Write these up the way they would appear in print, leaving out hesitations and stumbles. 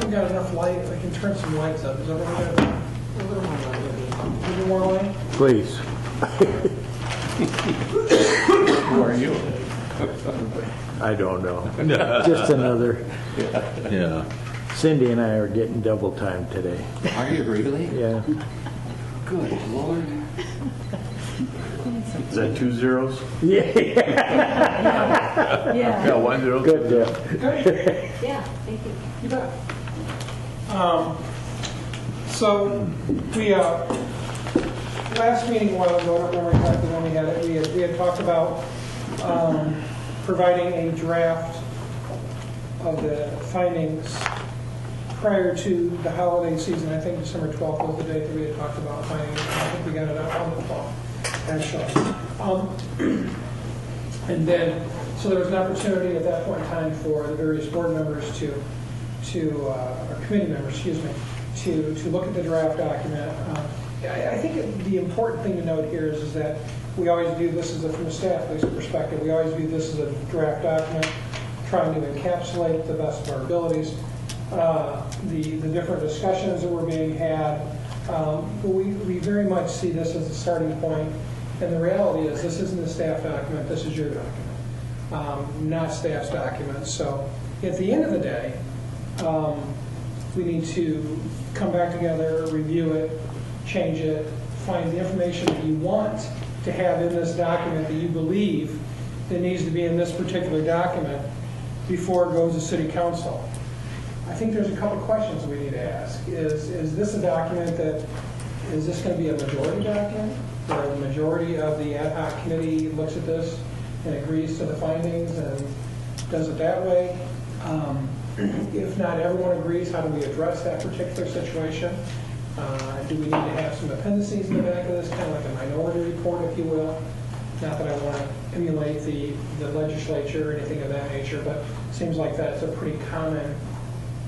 We've got enough light. I can turn some lights up. Is everyone got a little more light? A little more light? Please. Who are you? I don't know. Just another. Yeah. Cindy and I are getting double time today. Are you really? Yeah. Good Lord. Is that 2 zeros? Yeah. Yeah, 1 0. Good deal. Yeah, thank you. You bet. So we last meeting a while ago, I don't remember exactly when we had it. We had talked about providing a draft of the findings prior to the holiday season. I think December 12th was the date that we had talked about findings. I think we got it up on the 12th, actually. And then, so there was an opportunity at that point in time for the various board members or committee members, excuse me, to look at the draft document. I think the important thing to note here is that we always view this from a staff perspective, we always view this as a draft document, trying to encapsulate to the best of our abilities the different discussions that were being had. We very much see this as a starting point, and the reality is this isn't a staff document, this is your document, not staff's document. So at the end of the day, we need to come back together, review it, change it, find the information that you want to have in this document that you believe that needs to be in this particular document before it goes to City Council. I think there's a couple of questions that we need to ask. Is this a document that, is this going to be a majority document? Where the majority of the ad hoc committee looks at this and agrees to the findings and does it that way? If not everyone agrees, how do we address that particular situation? Do we need to have some appendices in the back of this, kind of like a minority report, if you will? Not that I want to emulate the legislature or anything of that nature, but it seems like that's a pretty common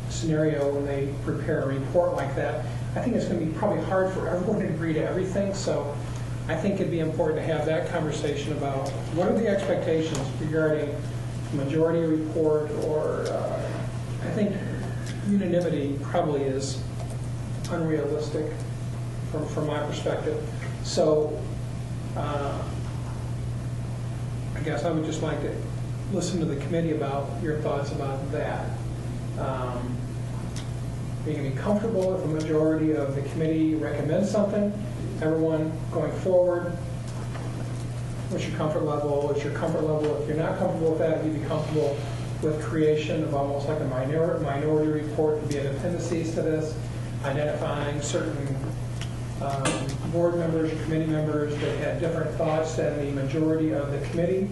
scenario when they prepare a report like that. I think it's going to be probably hard for everyone to agree to everything, so I think it'd be important to have that conversation about what are the expectations regarding majority report, or I think unanimity probably is unrealistic from my perspective. So I guess I would just like to listen to the committee about your thoughts about that. Are you going to be comfortable if a majority of the committee recommends something? Everyone going forward? What's your comfort level? What's your comfort level? If you're not comfortable with that, you'd be comfortable with creation of almost like a minority report to be an appendices to this, identifying certain board members or committee members that had different thoughts than the majority of the committee.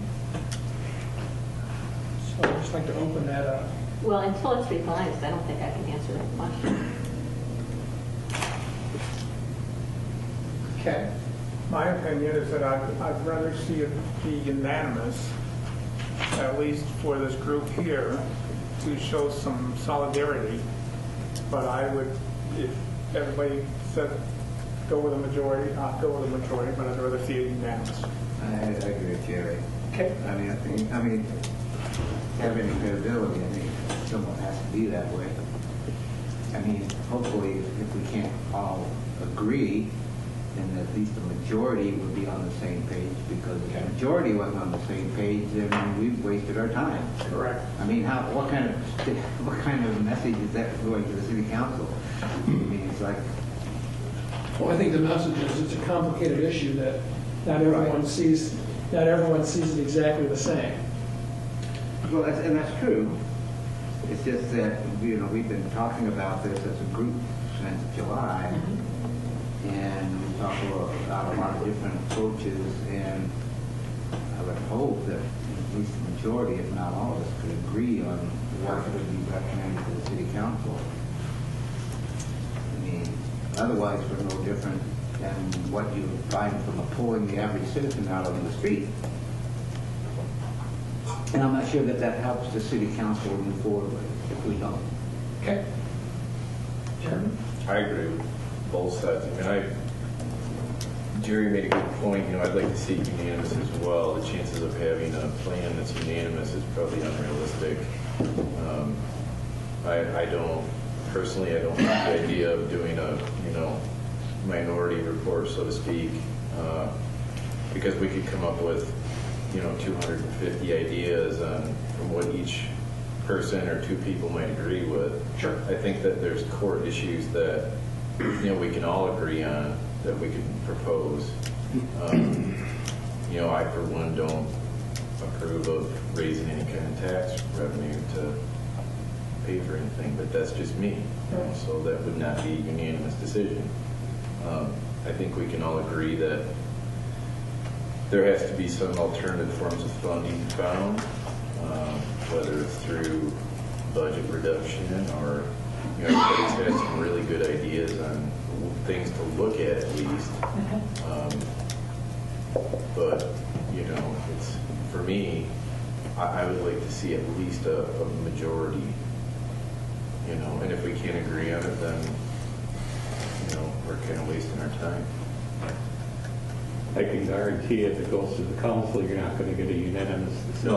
So I'd just like to open that up. Well, until it's revised, I don't think I can answer that question. Okay. My opinion is that I'd rather see it be unanimous, at least for this group here, to show some solidarity. But I would, if everybody said go with a majority, I'd go with a majority, but I'd rather see it unanimous. I agree with Jerry. Okay. I mean, having credibility, I think someone has to be that way. I mean, hopefully, if we can't all agree, then at least the majority would be on the same page, because if the majority wasn't on the same page, then we've wasted our time. Correct. I mean, what kind of message is that going to the city council? I mean, it's like, Well, I think the message is it's a complicated issue that not everyone sees. Not everyone sees it exactly the same. well, that's true. It's just that we've been talking about this as a group since July. And we talk about a lot of different approaches, and I would hope that at least the majority, if not all of us, could agree on what would be recommended to the city council. I mean, otherwise we're no different than what you find from pulling the average citizen out on the street. And I'm not sure that helps the city council move forward if we don't. Okay. Chairman? I agree with both sides. I mean, Jerry made a good point. I'd like to see it unanimous as well. The chances of having a plan that's unanimous is probably unrealistic. I don't personally, I don't like the idea of doing a, minority report, so to speak, because we could come up with, 250 ideas from what each person or two people might agree with. Sure. I think that there's core issues that, we can all agree on that we can propose. I, for one, don't approve of raising any kind of tax revenue to pay for anything, but that's just me. So that would not be a unanimous decision. I think we can all agree that there has to be some alternative forms of funding found, whether it's through budget reduction or, everybody's got some really good ideas on things to look at least. But, it's, for me, I would like to see at least a majority, and if we can't agree on it, then, we're kind of wasting our time. I can guarantee if it goes to the council, you're not going to get a unanimous decision.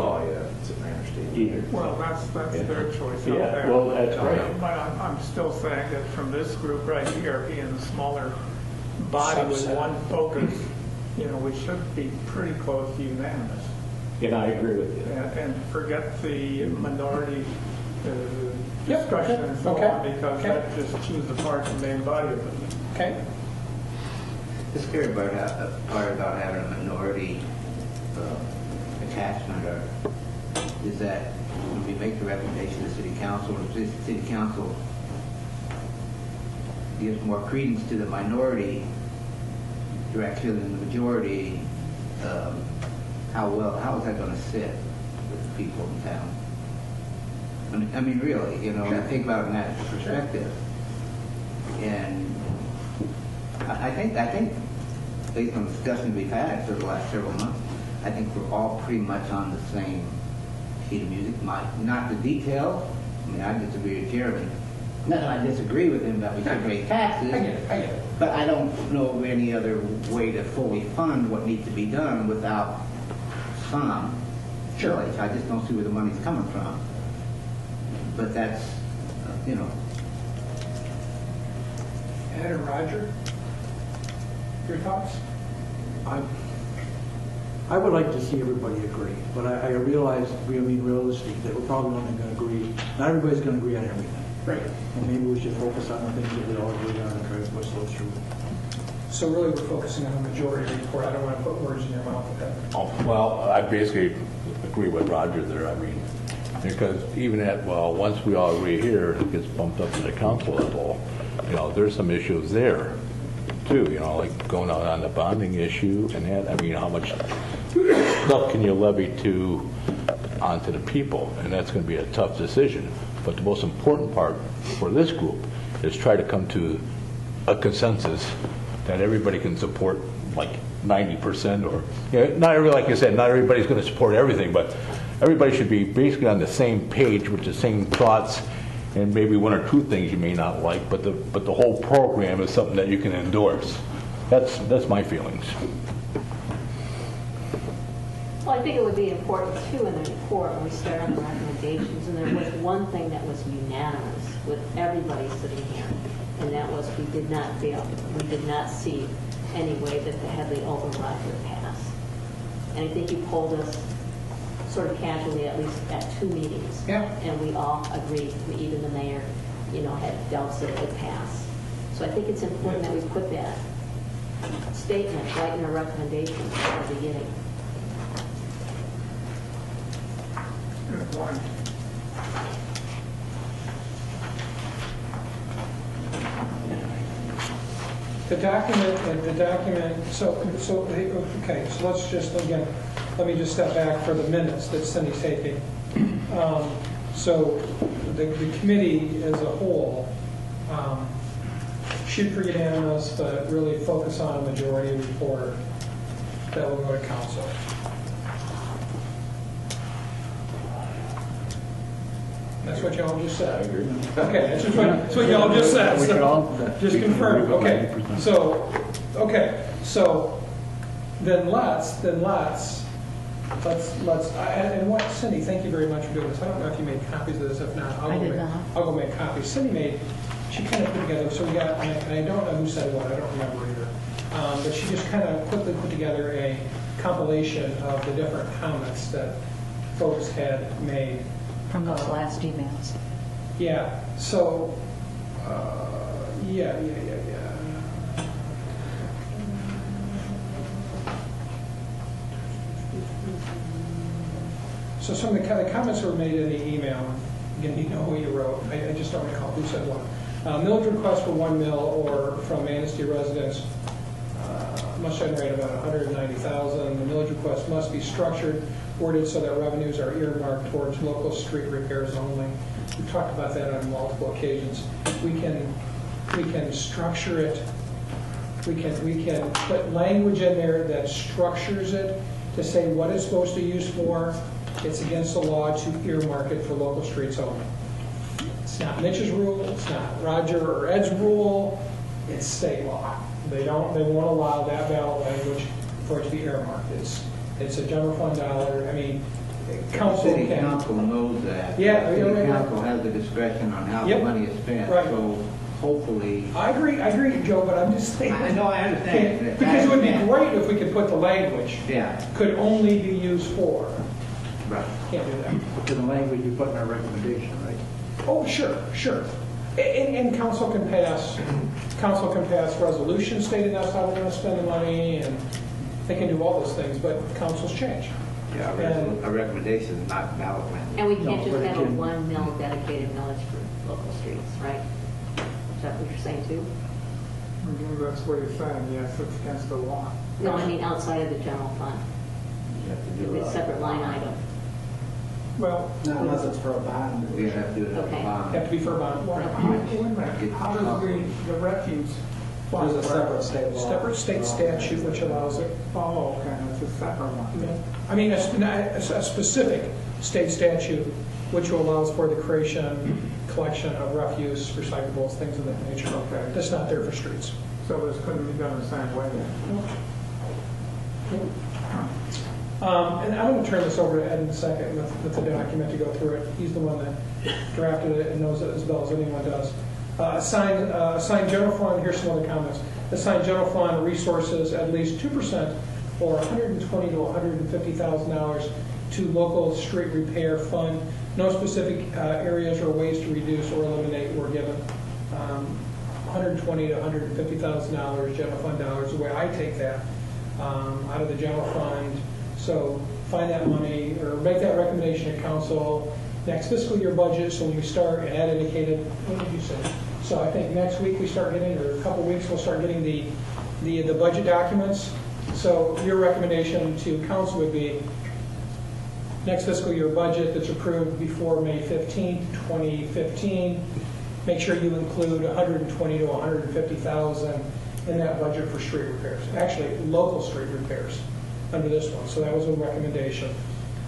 It's my understanding. Either. Well, that's their choice out Yeah, there. well, that's right. But I'm still saying that from this group right here, being a smaller body with Subset. one focus, we should be pretty close to unanimous. And I agree with you. And forget the minority Yep, discussion okay, and so okay, on, because okay. that just chews apart the main body of it. Okay? The scary part about having a minority attachment is that when we make the recommendation to city council, if the city council gives more credence to the minority direction than the majority, how is that going to sit with the people in town? I mean, really, think about it in that perspective. And I think, based on the discussion we've had for the last several months, I think we're all pretty much on the same sheet of music. Not the details. I mean, I disagree with Jeremy. Not that I disagree with him that we should raise taxes. I get it. But I don't know of any other way to fully fund what needs to be done without some challenge. I just don't see where the money's coming from. But that's, Ed and Roger, your thoughts? I would like to see everybody agree, but I realize, realistic, that we're probably only going to agree, not everybody's going to agree on everything. Right. And maybe we should focus on the things that we all agree on and try to push those through. So really, we're focusing on the majority report. I don't want to put words in your mouth with that. Well, I basically agree with Roger there. Because even once we all agree here, it gets bumped up to the council level. There's some issues there too. Like going out on the bonding issue and that. How much stuff can you levy onto the people? And that's going to be a tough decision. But the most important part for this group is try to come to a consensus that everybody can support, like 90%, or not every, like you said, not everybody's going to support everything, but everybody should be basically on the same page with the same thoughts, and maybe one or two things you may not like, but the whole program is something that you can endorse. That's my feelings. Well, I think it would be important too in the report when we start on the recommendations, and there was one thing that was unanimous with everybody sitting here, and that was we did not feel, we did not see any way that the Headley override would pass. And I think you polled us sort of casually, at least at 2 meetings. Yeah. And we all agreed, even the mayor, had doubts that it would pass. So I think it's important that we put that statement right in our recommendations at the beginning. Good point. The document, so let's just, again, let me just step back for the minutes that Cindy's taking. So the committee as a whole should be unanimous, but really focus on a majority report that will go to council. That's what y'all just said. I agree. Okay, that's what y'all just said. So just confirm. Okay. So then let's and what, Cindy, thank you very much for doing this. I don't know if you made copies of this. If not, I'll go make copies. Cindy made she kind of put together, so we got, and I don't know who said what, I don't remember either, but she just kind of quickly put together a compilation of the different comments that folks had made. From those last emails. Yeah, so, yeah. So some of the comments were made in the email. Again, you know who you wrote. I just don't recall who said what. Millage request for 1 mil or from Manistee residents must generate about $190,000. The millage request must be structured, worded so that revenues are earmarked towards local street repairs only. We've talked about that on multiple occasions. We can structure it. We can put language in there that structures it to say what it's supposed to use for. It's against the law to earmark it for local streets only. It's not Mitch's rule. It's not Roger or Ed's rule. It's state law. They won't allow that ballot language for it to be earmarked. It's a general fund dollar. I mean, council City council knows that. Yeah, City right. council has the discretion on how the money is spent. Right. So hopefully. I agree, Joe, but I'm just saying. I know, I understand. Because it would be great if we could put the language. Yeah. Could only be used for. Right. Can't do that. To the language you put in our recommendation, right? Oh, sure. And council can pass resolutions stating that's how we're going to spend the money, and they can do all those things, but councils change. Yeah, a recommendation is not ballot language. And we can't No, just but have a again- 1 mil dedicated millage for local streets, right? Is that what you're saying too? That's what you're saying, yes, it's against the law. No, I mean outside of the general fund. You have to do It's a separate line item. Well, Not unless it's for a bond. We have to do it at the Okay. bottom. Have to be for about wait a minute, how does the refuse fund? There's a separate state law. separate state statute which allows it. Oh, okay, it's a separate one. I mean, a specific state statute which allows for the creation, collection of refuse, recyclables, things of that nature. Okay. That's not there for streets. So this couldn't be done the same way then? And I'm going to turn this over to Ed in a second with the document to go through it. He's the one that drafted it and knows it as well as anyone does. Assigned general fund, here's some other comments. Assigned general fund resources at least 2% or $120,000 to $150,000 to local street repair fund. No specific areas or ways to reduce or eliminate were given. $120,000 to $150,000 general fund dollars, the way I take that, out of the general fund. So find that money or make that recommendation to council next fiscal year budget. So when we start, and Ed indicated, what did you say? So I think next week we start getting, or a couple weeks, we'll start getting the budget documents. So your recommendation to council would be next fiscal year budget that's approved before May 15th, 2015. Make sure you include $120,000 to $150,000 in that budget for street repairs. Actually, local street repairs under this one. So that was a recommendation.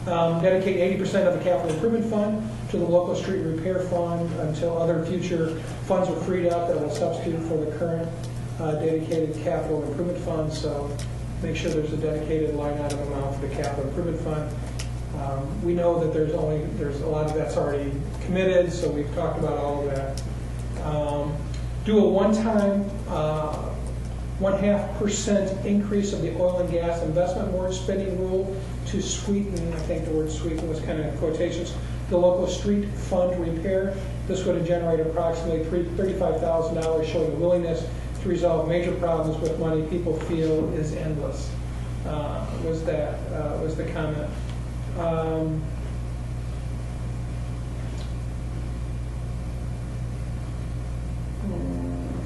Dedicate 80% of the capital improvement fund to the local street repair fund until other future funds are freed up that will substitute for the current dedicated capital improvement fund. So make sure there's a dedicated line item amount for the capital improvement fund. We know that there's a lot of that's already committed, so we've talked about all of that. Do a one-time 0.5% increase of the oil and gas investment board spending rule to sweeten, I think the word sweeten was kind of in quotations, the local street fund repair. This would have generated approximately $35,000, showing a willingness to resolve major problems with money people feel is endless. Was the comment. I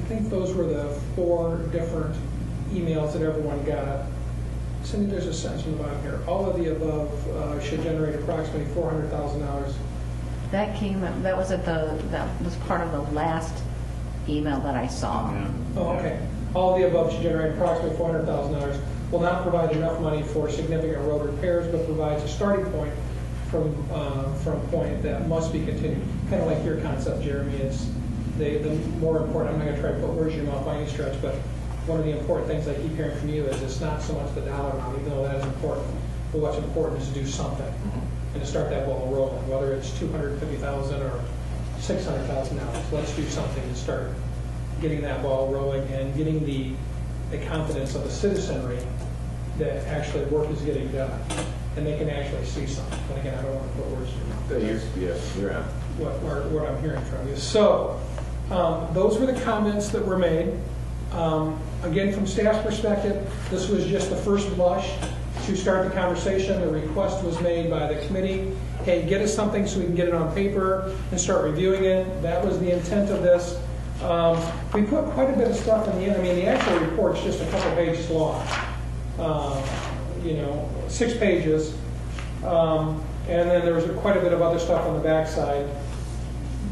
think those were the 4 different emails that everyone got. Cindy, there's a sentence in the bottom here. All of the above should generate approximately $400,000. That was part of the last email that I saw. Oh, okay. All of the above should generate approximately $400,000. Will not provide enough money for significant road repairs, but provides a starting point from a point that must be continued. Kind of like your concept, Jeremy. It's the more important. I'm not going to try to put words in your mouth by any stretch, but one of the important things I keep hearing from you is it's not so much the dollar amount, even though that is important, but what's important is to do something and to start that ball rolling, whether it's $250,000 or $600,000. Let's do something to start getting that ball rolling and getting the confidence of the citizenry that actually work is getting done, and they can actually see something. And again, I don't want to put words in your mouth. Yes, you're on. What I'm hearing from you. So, those were the comments that were made. Again, from staff's perspective, this was just the first blush to start the conversation. The request was made by the committee, hey, get us something so we can get it on paper and start reviewing it. That was the intent of this. We put quite a bit of stuff in the end. I mean, the actual report's just a couple pages long. 6 pages. And then there was quite a bit of other stuff on the backside,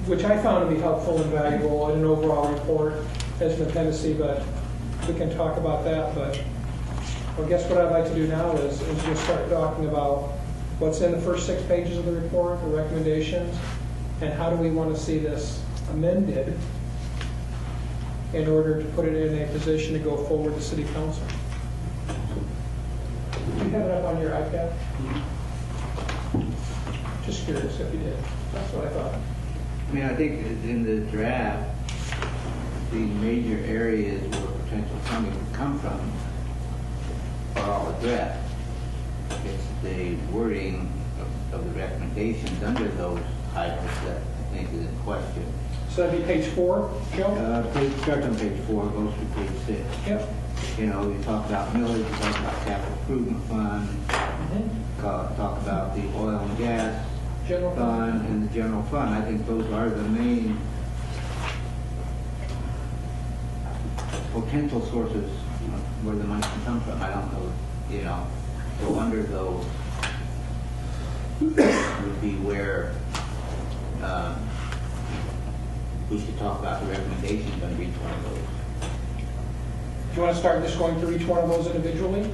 which I found to be helpful and valuable in an overall report as an appendice, but we can talk about that. But I guess what I'd like to do now is just start talking about what's in the first 6 pages of the report, the recommendations, and how do we want to see this amended in order to put it in a position to go forward to City Council. Do you have it up on your iPad? Just curious if you did. That's what I thought. I mean, I think in the draft, the major areas where potential funding would come from are all addressed. It's the wording of the recommendations under those items that I think is in question. So that'd be page 4, Joe? Starts on page 4, goes to page 6. Yep. We talk about millage, we talk about capital improvement fund, talk about the oil and gas General fund and the general fund. I think those are the main potential sources where the money can come from. I don't know, so under those would be where we should talk about the recommendations under each one of those. Do you want to start just going through each one of those individually?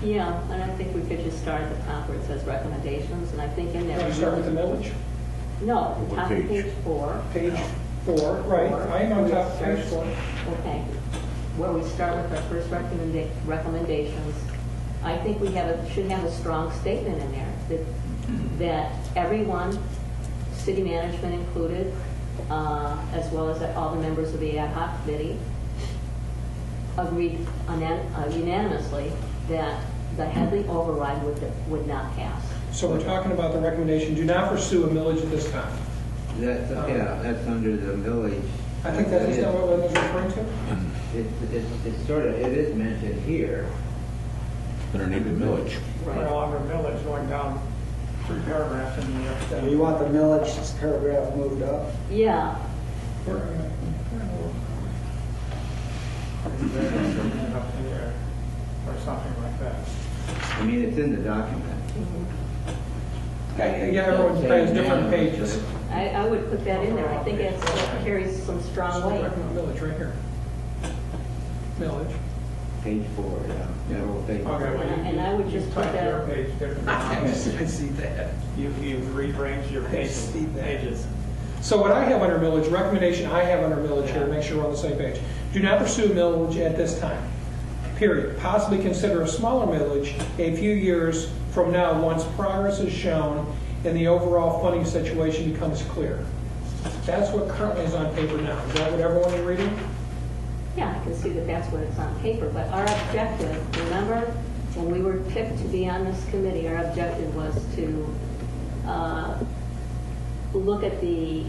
Yeah, and I think we could just start at the top where it says recommendations, and I think in there. Want to start with the millage? No, at the top of page? page 4. Page 4, right. I am on top of page 4. Okay. Where we start with our first recommendations, I think we should have a strong statement in there that everyone, city management included, as well as all the members of the ad hoc committee, agreed unanimously that the Headley override would not pass. So we're talking about the recommendation, do not pursue a millage at this time. That's under the millage. I think that is not what Linda's referring to. It is mentioned here. Underneath the village. Well, under millage going down 3 paragraphs in the. You want the millage paragraph moved up? Yeah. Or something like that. I mean, it's in the document. Yeah, everyone has different pages. I would put that in there. I think it carries some strong weight. Millage right here. Millage. Page 4, yeah. Page 4. Okay, well, And I would just put typed that- your page differently. I see that. You've rearranged your pages. So what I have under millage, recommendation I have under millage here, make sure we're on the same page. Do not pursue millage at this time, period. Possibly consider a smaller millage a few years from now once progress is shown and the overall funding situation becomes clear. That's what currently is on paper now. Is that what everyone is reading? Yeah, I can see that that's what it's on paper, but our objective, remember, when we were picked to be on this committee, our objective was to look at the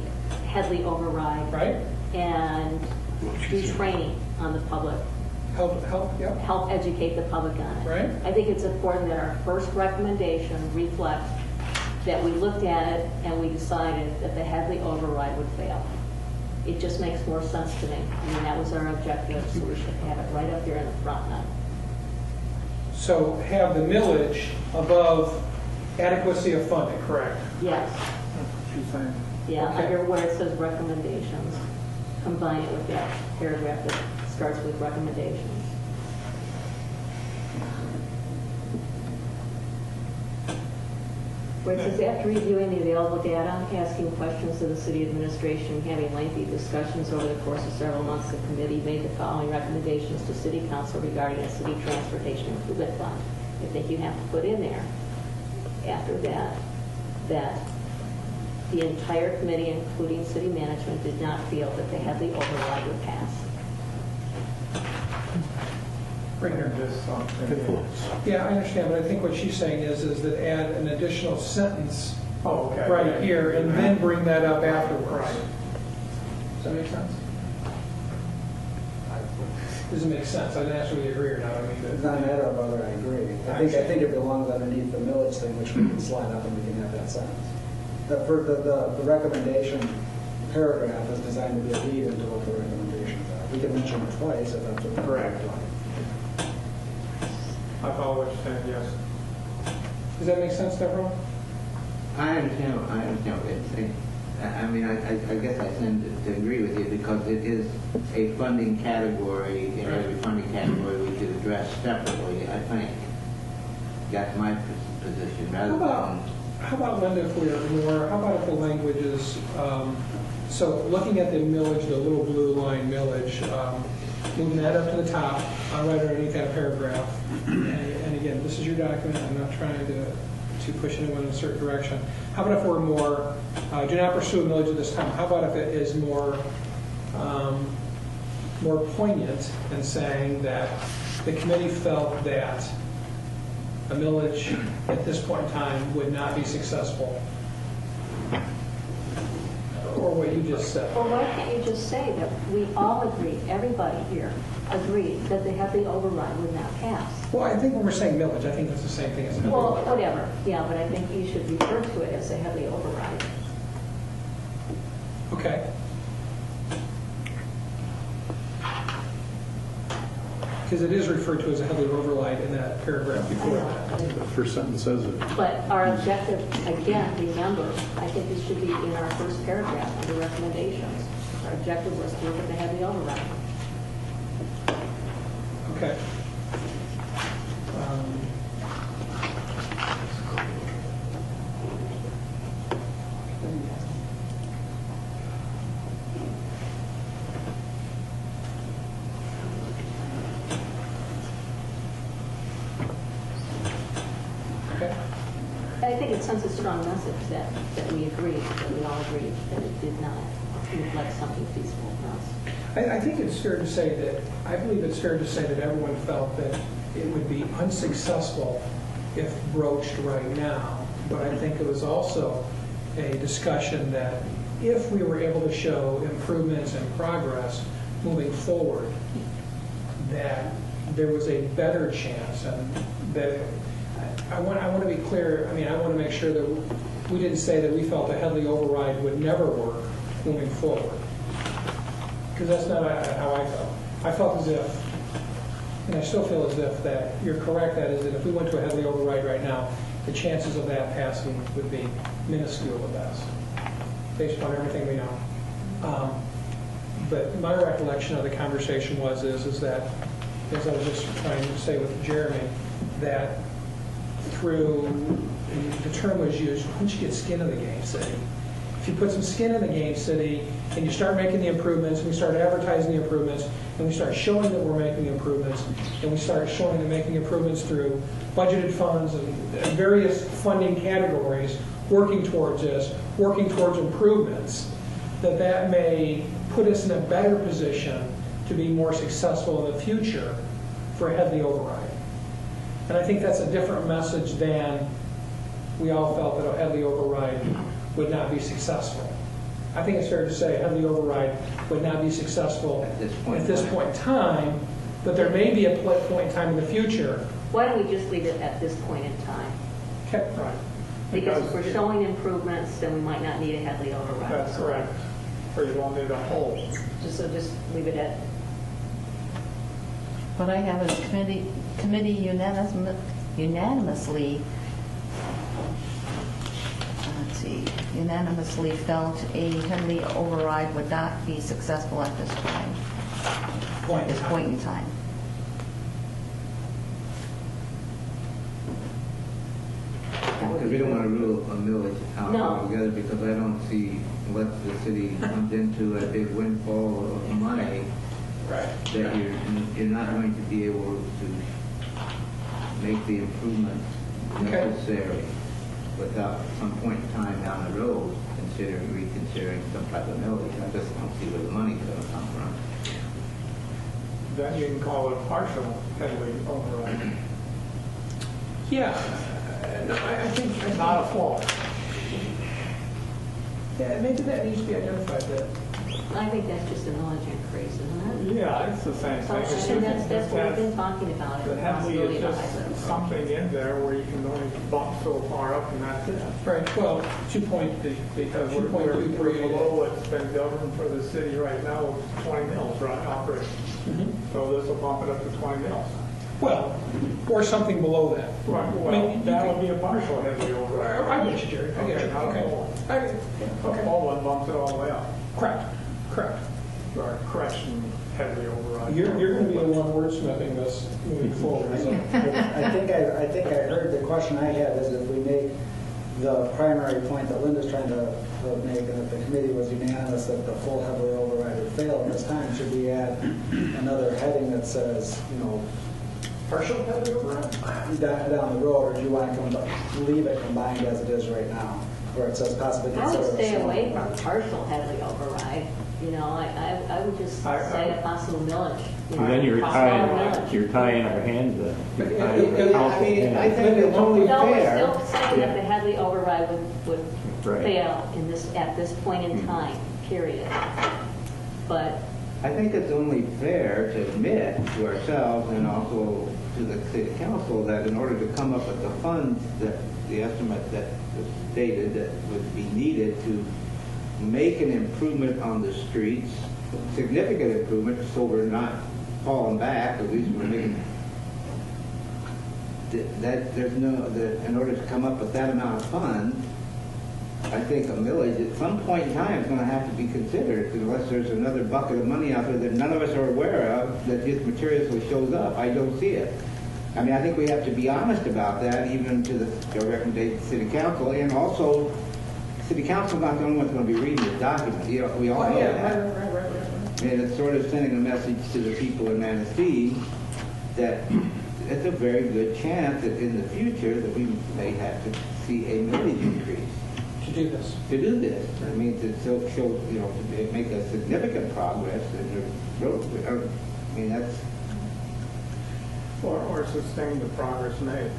Headley override. Right? And do training on the public, Yep. help educate the public on it. Right. I think it's important that our first recommendation reflect that we looked at it and we decided that the Headley override would fail. It just makes more sense to me. I mean, that was our objective, so we should have it right up there in the front now. So have the millage above adequacy of funding. Correct. Yes, She's saying. yeah, Okay. under where it says recommendations, combine it with that paragraph that starts with recommendations. Where it says, after reviewing the available data, asking questions to the city administration, having lengthy discussions over the course of several months, the committee made the following recommendations to city council regarding a city transportation improvement fund. I think you have to put in there, after that the entire committee, including city management, did not feel that the Headley override would pass. Right here. Yeah, I understand, but I think what she's saying is that add an additional sentence right here and then bring that up afterwards. Does that make sense? Does it make sense? I didn't ask whether you agree or not. I mean, It's not a matter of whether I agree. I think it belongs underneath the millage thing, which we can slide up and we can have that sentence. The recommendation paragraph is designed to be a lead into what the recommendations are. We can mention it twice if that's what the Correct. I follow what you're saying, yes. does that make sense to everyone? I understand what you're saying. I mean, I guess I tend to agree with you because it is a funding category, and every funding category we could address separately, I think. That's my position, rather than... How about, Linda, if we are more, how about if the language is, so looking at the millage, the little blue line millage, moving that up to the top, right underneath that paragraph. And again, this is your document. I'm not trying to push anyone in a certain direction. How about if we're more, do not pursue a millage at this time. How about if it is more poignant in saying that the committee felt that a millage at this point in time would not be successful? Or what you just said. Well, why can't you just say that we all agreed, everybody here agreed that the Headley override would not pass? Well, I think when we're saying millage, I think that's the same thing as millage. Well, whatever, yeah, but I think you should refer to it as a Headley override. Okay. Because it is referred to as a Headley override in that paragraph before that. The first sentence says it. But our objective, again, remember, I think it should be in our first paragraph under recommendations. Our objective was to look at the Headley override. Okay. I think it sends a strong message that we agree, that we all agree that it did not reflect something feasible for us. I think it's fair to say that, I believe it's fair to say that everyone felt that it would be unsuccessful if broached right now. But I think it was also a discussion that if we were able to show improvements and progress moving forward, that there was a better chance, and that I want to be clear. I mean, I want to make sure that we didn't say that we felt a Headley override would never work moving forward, because that's not how I felt. I felt as if, and I still feel as if, that you're correct, that is that if we went to a Headley override right now, the chances of that passing would be minuscule at best, based on everything we know. But my recollection of the conversation is that, as I was just trying to say with Jeremy, that through, the term was used, once you get skin in the game, City. If you put some skin in the game, City, and you start making the improvements, and we start advertising the improvements, and we start showing that we're making improvements, and we start showing that making improvements through budgeted funds and various funding categories, working towards this, working towards improvements, that may put us in a better position to be more successful in the future for a Headley override. And I think that's a different message than we all felt that a Headley override would not be successful. I think it's fair to say a Headley override would not be successful at this point in time, but there may be a point in time in the future. Why don't we just leave it at this point in time? Okay, right. Because if we're showing improvements, then we might not need a Headley override. That's correct. Or you won't need a whole. So just leave it at. What I have is committee unanimously, let's see, unanimously felt a Headley override would not be successful at this time. At this point in time. Because we don't want to rule a millage out altogether, because I don't see what the city comes into a big windfall of money that you're not going to be able to make the improvements necessary without some point in time down the road reconsidering some type of millage. I just don't see where the money's gonna come from. Then you can call it partial heavily override, Yeah, no, I think, not a full. yeah, maybe that needs to be identified, that, I think that's just a millage increase, isn't it? Yeah, it's the same So, thing. I It's think just- that's what we've been talking about, The the heavily possibility is of a hybrid just approach. something in there where you can only bump so far up and that's it. right, well, 2.2. Because we're 2.23. below what's been governed for the city right now, it's 20 mils, right, operation. So this will bump it up to 20 mils. Well, or something below that. Right, I well, mean, that would be a partial heavily override. I get you, Jerry, I get you, Not a okay. full one. I- A Okay, full one bumps it all the way up, correct, correct. or correction heavily override. You're going to be the one wordsmithing this moving forward, so. I think I heard the question I had is if we make the primary point that Linda's trying to make, and that the committee was unanimous that the full heavily override would fail at this time, should we add another heading that says, Partial heavy override? down the road, or do you want to leave it combined as it is right now, where it says possibly I consider would a stay small away override? from partial heavily override, I would just say a possible millage. Then you're Possible millage. tying our hands up. You're tying I the council's mean, I hands. think it's only No, we're fair. still saying that Yeah. the heavily override would Right. fail at this point in time, period. But I think it's only fair to admit to ourselves and also to the city council that in order to come up with the funds that the estimate that was stated that would be needed to make an improvement on the streets, significant improvement, so we're not falling back, at least we're making, that there's no, that in order to come up with that amount of funds, I think a millage at some point in time is going to have to be considered unless there's another bucket of money out there that none of us are aware of that just materially shows up. I don't see it. I mean, I think we have to be honest about that, even to the recommendation of City Council, and also City Council's not the only one's going to be reading the document. We all know that. And it's sort of sending a message to the people in Manistee that it's a very good chance that in the future that we may have to see a millage increase. To do this. To do this. I mean, to show, to make a significant progress in the road. I mean, that's, Or sustain the progress made.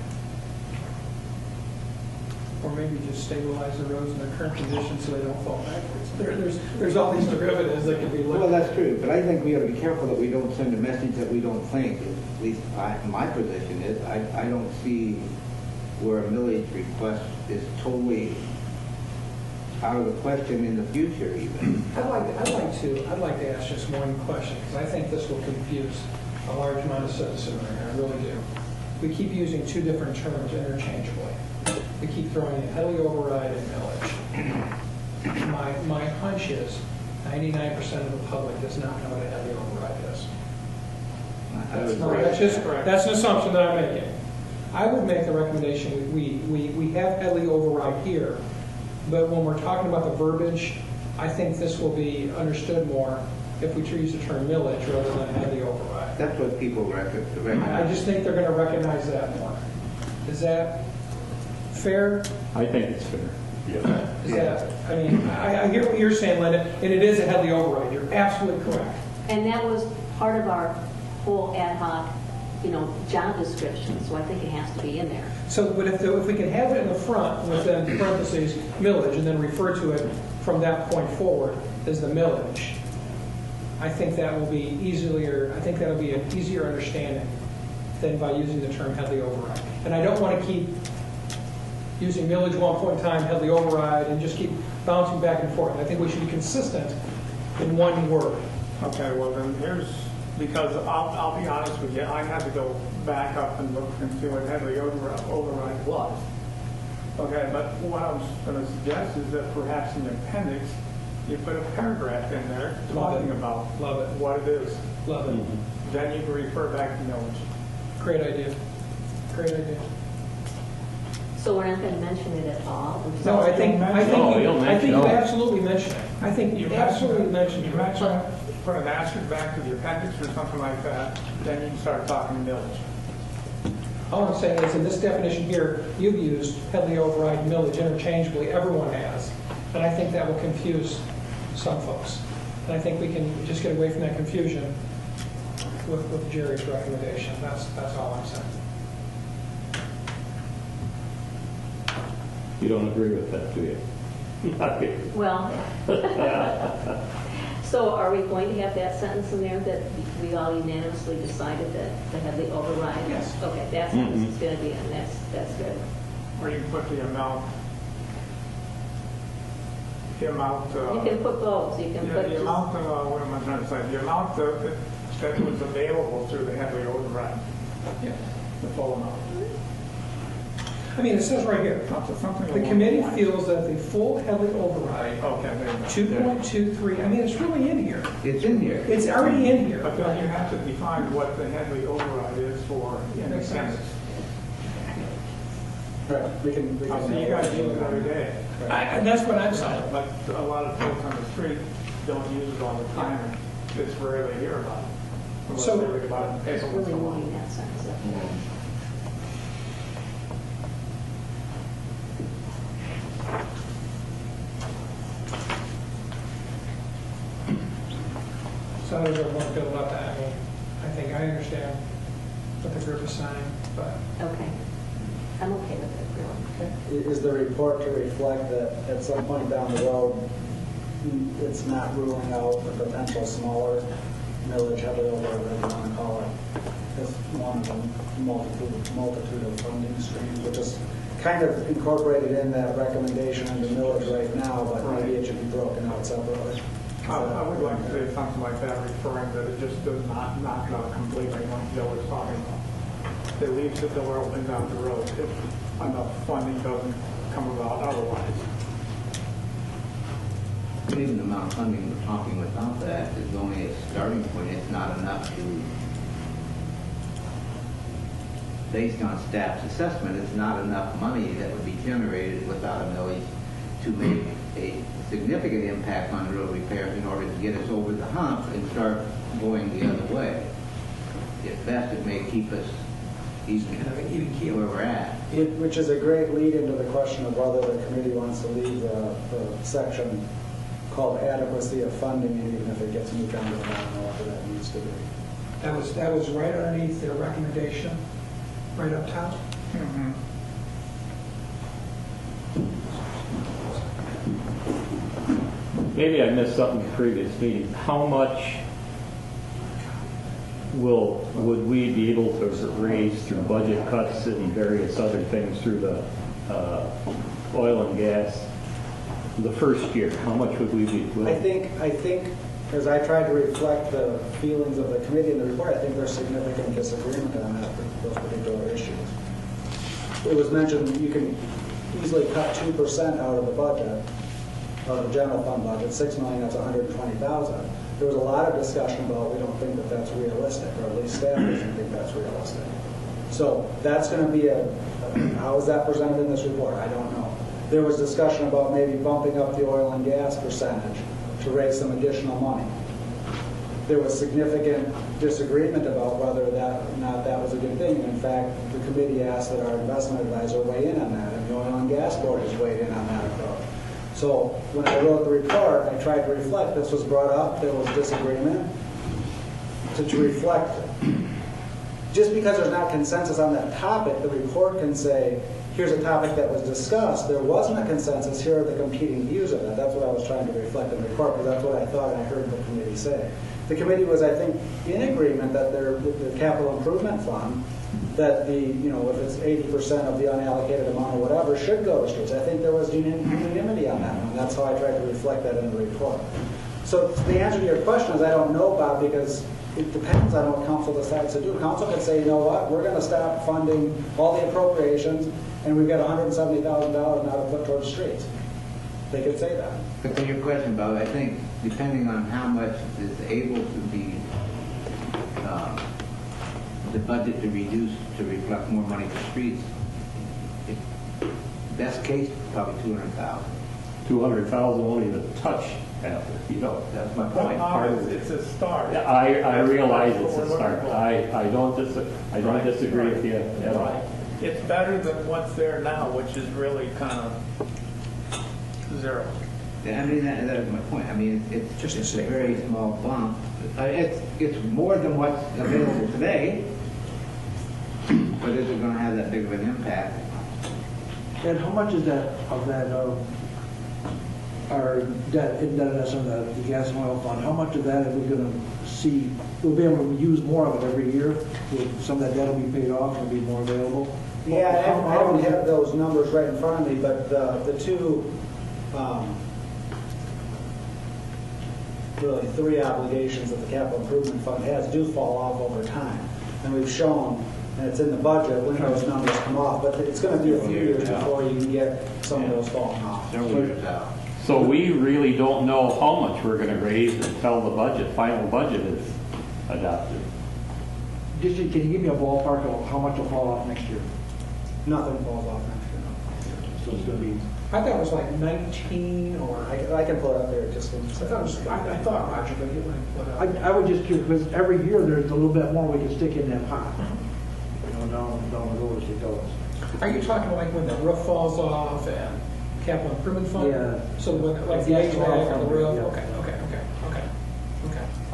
Or maybe just stabilize the roads in their current condition so they don't fall backwards. There's all these derivatives that can be well, looked at. that's true, but I think we have to be careful that we don't send a message that we don't think, at least my position is, I don't see where a millage request is totally out of the question in the future even. I'd like to ask just one question, because I think this will confuse a large amount of citizenry, I really do. We keep using two different terms interchangeably. We keep throwing in heavily override and millage. My hunch is 99% of the public does not know what a heavy override is. That's an assumption that I'm making. I would make the recommendation, we have heavily override here, but when we're talking about the verbiage, I think this will be understood more if we use the term millage rather than heavy override. That's what people recognize. I just think they're going to recognize that more. Is that fair? I think it's fair. Is that, I mean, I hear what you're saying, Linda, and it is a heavy override. You're absolutely correct. And that was part of our whole ad hoc, job description, so I think it has to be in there. So, but if we can have it in the front within parentheses millage and then refer to it from that point forward as the millage, I think that will be easier. I think that'll be an easier understanding than by using the term heavily override. And I don't want to keep using millage one point in time, heavily override, and just keep bouncing back and forth. I think we should be consistent in one word. Okay, well then because I'll be honest with you, I had to go back up and look and see what heavily override was. Okay, but what I was going to suggest is that perhaps in the appendix, you put a paragraph in there talking about what it is. Love it. Then you can refer back to millage. Great idea. Great idea. So we're not going to mention it at all? No, I think you it. absolutely mention it. I think you absolutely mention You it. mention it, put an asterisk back to the appendix or something like that, then you can start talking millage. All I'm saying is in this definition here, you've used heavily override and millage interchangeably. Everyone has. And I think that will confuse some folks. And I think we can just get away from that confusion with Jerry's recommendation. That's all I'm saying. You don't agree with that, do you? Well, so are we going to have that sentence in there that we all unanimously decided that to have the override? Yes. Okay, that sentence is going to be in. That's good. Or you can put the amount. You can put both. You can put the amount of, what am I trying to say? The amount that was available through the heavily override. Yeah. The full amount. I mean, it says right here, Something the committee feels that the full heavily override, Okay, there you go. 2.23, I mean, it's really in here. It's in here. It's already in here. But then you have to define what the heavily override is for incentives. Right, we can. So you guys use it every day. And that's what I'm saying. But a lot of folks on the street don't use it all the time. And it's rare they hear about it. Unless So- they read about it in the It's paper once really in a while. moving that sentence up. So how does everyone feel about that? I mean, I think I understand what the group is saying, but Okay. I'm okay with it, really. Is the report to reflect that at some point down the road, it's not ruling out a potential smaller millage, heavily over, whatever you want to call it, as one of the multitude of funding streams, which is kind of incorporated in that recommendation under millage right now, but maybe it should be broken out separately. I would like to say something like that, referring that it just does not knock it out completely, like Joe was talking about. It leaves the door open down the road if enough funding doesn't come about otherwise. Even the amount of funding we're talking without that is only a starting point. It's not enough to, based on staff's assessment, it's not enough money that would be generated without a millage to make a significant impact on road repairs in order to get us over the hump and start going the other way. At best, it may keep us even where we're at. Which is a great lead into the question of whether the committee wants to leave the section called adequacy of funding, and even if it gets moved down to the bottom, whatever that needs to be. that was right underneath their recommendation, right up top. Maybe I missed something in the previous meeting. How much would we be able to raise through budget cuts and various other things through the oil and gas the first year? How much would we be willing? I think, as I tried to reflect the feelings of the committee in the report, I think there's significant disagreement on those particular issues. It was mentioned you can easily cut 2% out of the budget, of the general fund budget, $6 million, that's $120,000. There was a lot of discussion about we don't think that that's realistic, or at least staff doesn't think that's realistic. So that's going to be how is that presented in this report? I don't know. There was discussion about maybe bumping up the oil and gas percentage to raise some additional money. There was significant disagreement about whether that was a good thing. And in fact, the committee asked that our investment advisor weigh in on that, and the oil and gas board has weighed in on that approach. So when I wrote the report, I tried to reflect, this was brought up, there was disagreement, to reflect, just because there's not consensus on that topic, the report can say, here's a topic that was discussed, there wasn't a consensus, here are the competing views of that. That's what I was trying to reflect in the report, because that's what I thought I heard the committee say. The committee was, I think, in agreement that the capital improvement fund, that if it's 80% of the unallocated amount or whatever, should go to streets. I think there was unanimity on that one, and that's how I tried to reflect that in the report. So the answer to your question is I don't know, Bob, because it depends on what council decides to do. Council could say, you know what, we're going to stop funding all the appropriations, and we've got $170,000 now to put towards streets. They could say that. But to your question, Bob, I think depending on how much is able to be the budget to reduce to reflect more money for streets, best case probably 200,000. 200,000 won't even touch half it. That's my point. It's a start. Yeah, I realize it's a start. I don't disagree with you at all. It's better than what's there now, which is really kind of zero. I mean, that's my point. I mean, it's just a very small bump. It's more than what's available today, but is it going to have that big of an impact? And how much is that, our debt, indebtedness on the gas and oil fund, how much of that are we going to see, we'll be able to use more of it every year? Will some of that debt will be paid off and be more available? Yeah, I don't have those numbers right in front of me, but the two, really three obligations that the capital improvement fund has do fall off over time. And we've shown, and it's in the budget, when those numbers come off, but it's going to be a few years before you can get some of those falling off. So we really don't know how much we're gonna raise until the final budget is adopted. Can you give me a ballpark of how much will fall off next year? Nothing falls off next year. So it's going to be, I thought it was like 19 or, I can pull it up there just one I second. thought it was, I thought Roger, but you might put up. I would just curious, because every year there's a little bit more we can stick in that pot. You know, down the road as it goes. Are you talking like when the roof falls off and capital improvement fund? Yeah. So when, like the Yes, HVAC and the roof? yeah. Okay.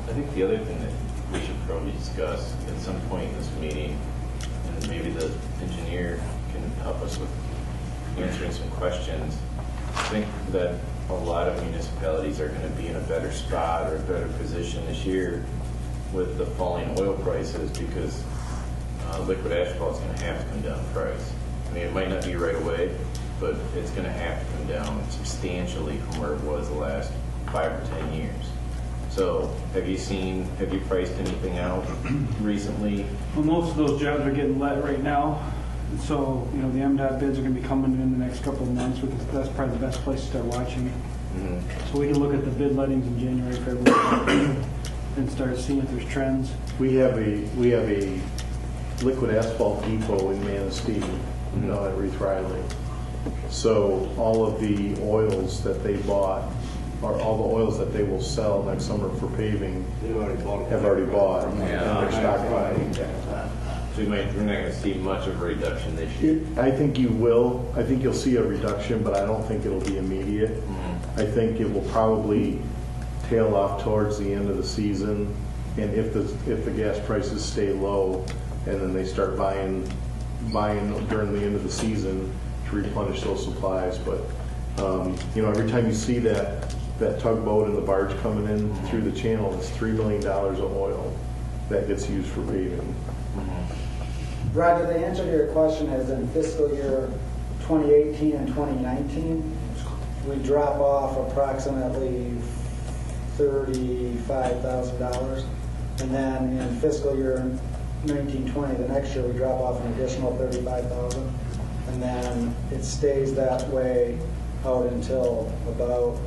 I think the other thing that we should probably discuss at some point in this meeting, and maybe the engineer can help us with answering some questions. I think that a lot of municipalities are going to be in a better spot or a better position this year with the falling oil prices because liquid asphalt is going to have to come down in price. I mean, it might not be right away, but it's going to have to come down substantially from where it was the last 5 or 10 years. So have you priced anything out recently? Well, most of those jobs are getting let right now. So, you know, the MDOT bids are going to be coming in the next couple of months. That's probably the best place to start watching it. Mm-hmm. So we can look at the bid lettings in January, February, and start seeing if there's trends. We have a liquid asphalt depot in Manistee, at Reith Riley. So all of the oils that they bought, or all the oils that they will sell next summer for paving, have already bought. And they're stockpiling. So we're not going to see much of a reduction this year. I think you will. I think you'll see a reduction, but I don't think it'll be immediate. Mm-hmm. I think it will probably tail off towards the end of the season, and if the gas prices stay low, and then they start buying during the end of the season to replenish those supplies. But every time you see that tugboat and the barge coming in through the channel, it's $3 million of oil that gets used for paving. Roger, the answer to your question is in fiscal year 2018 and 2019, we drop off approximately $35,000. And then in fiscal year 1920, the next year, we drop off an additional $35,000. And then it stays that way out until about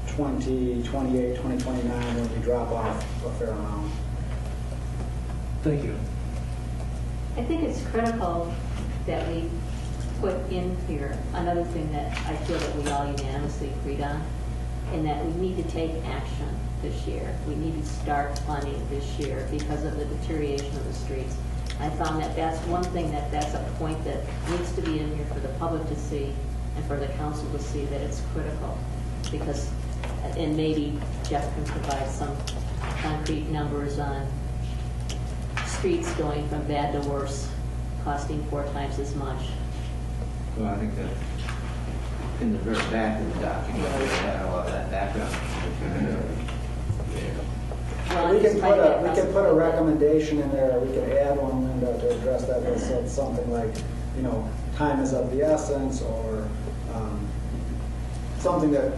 2028, 2029, when we drop off a fair amount. Thank you. I think it's critical that we put in here another thing that I feel that we all unanimously agreed on, in that we need to take action this year. We need to start funding this year because of the deterioration of the streets. I found that that's one thing that's a point that needs to be in here for the public to see and for the council to see, that it's critical. Because, and maybe Jeff can provide some concrete numbers on streets going from bad to worse, costing 4 times as much. Well, I think that in the very back of the document, we have a lot of that background. Well, We can put a recommendation in there, we can add one, Linda, to address that, that said something like, time is of the essence, or something that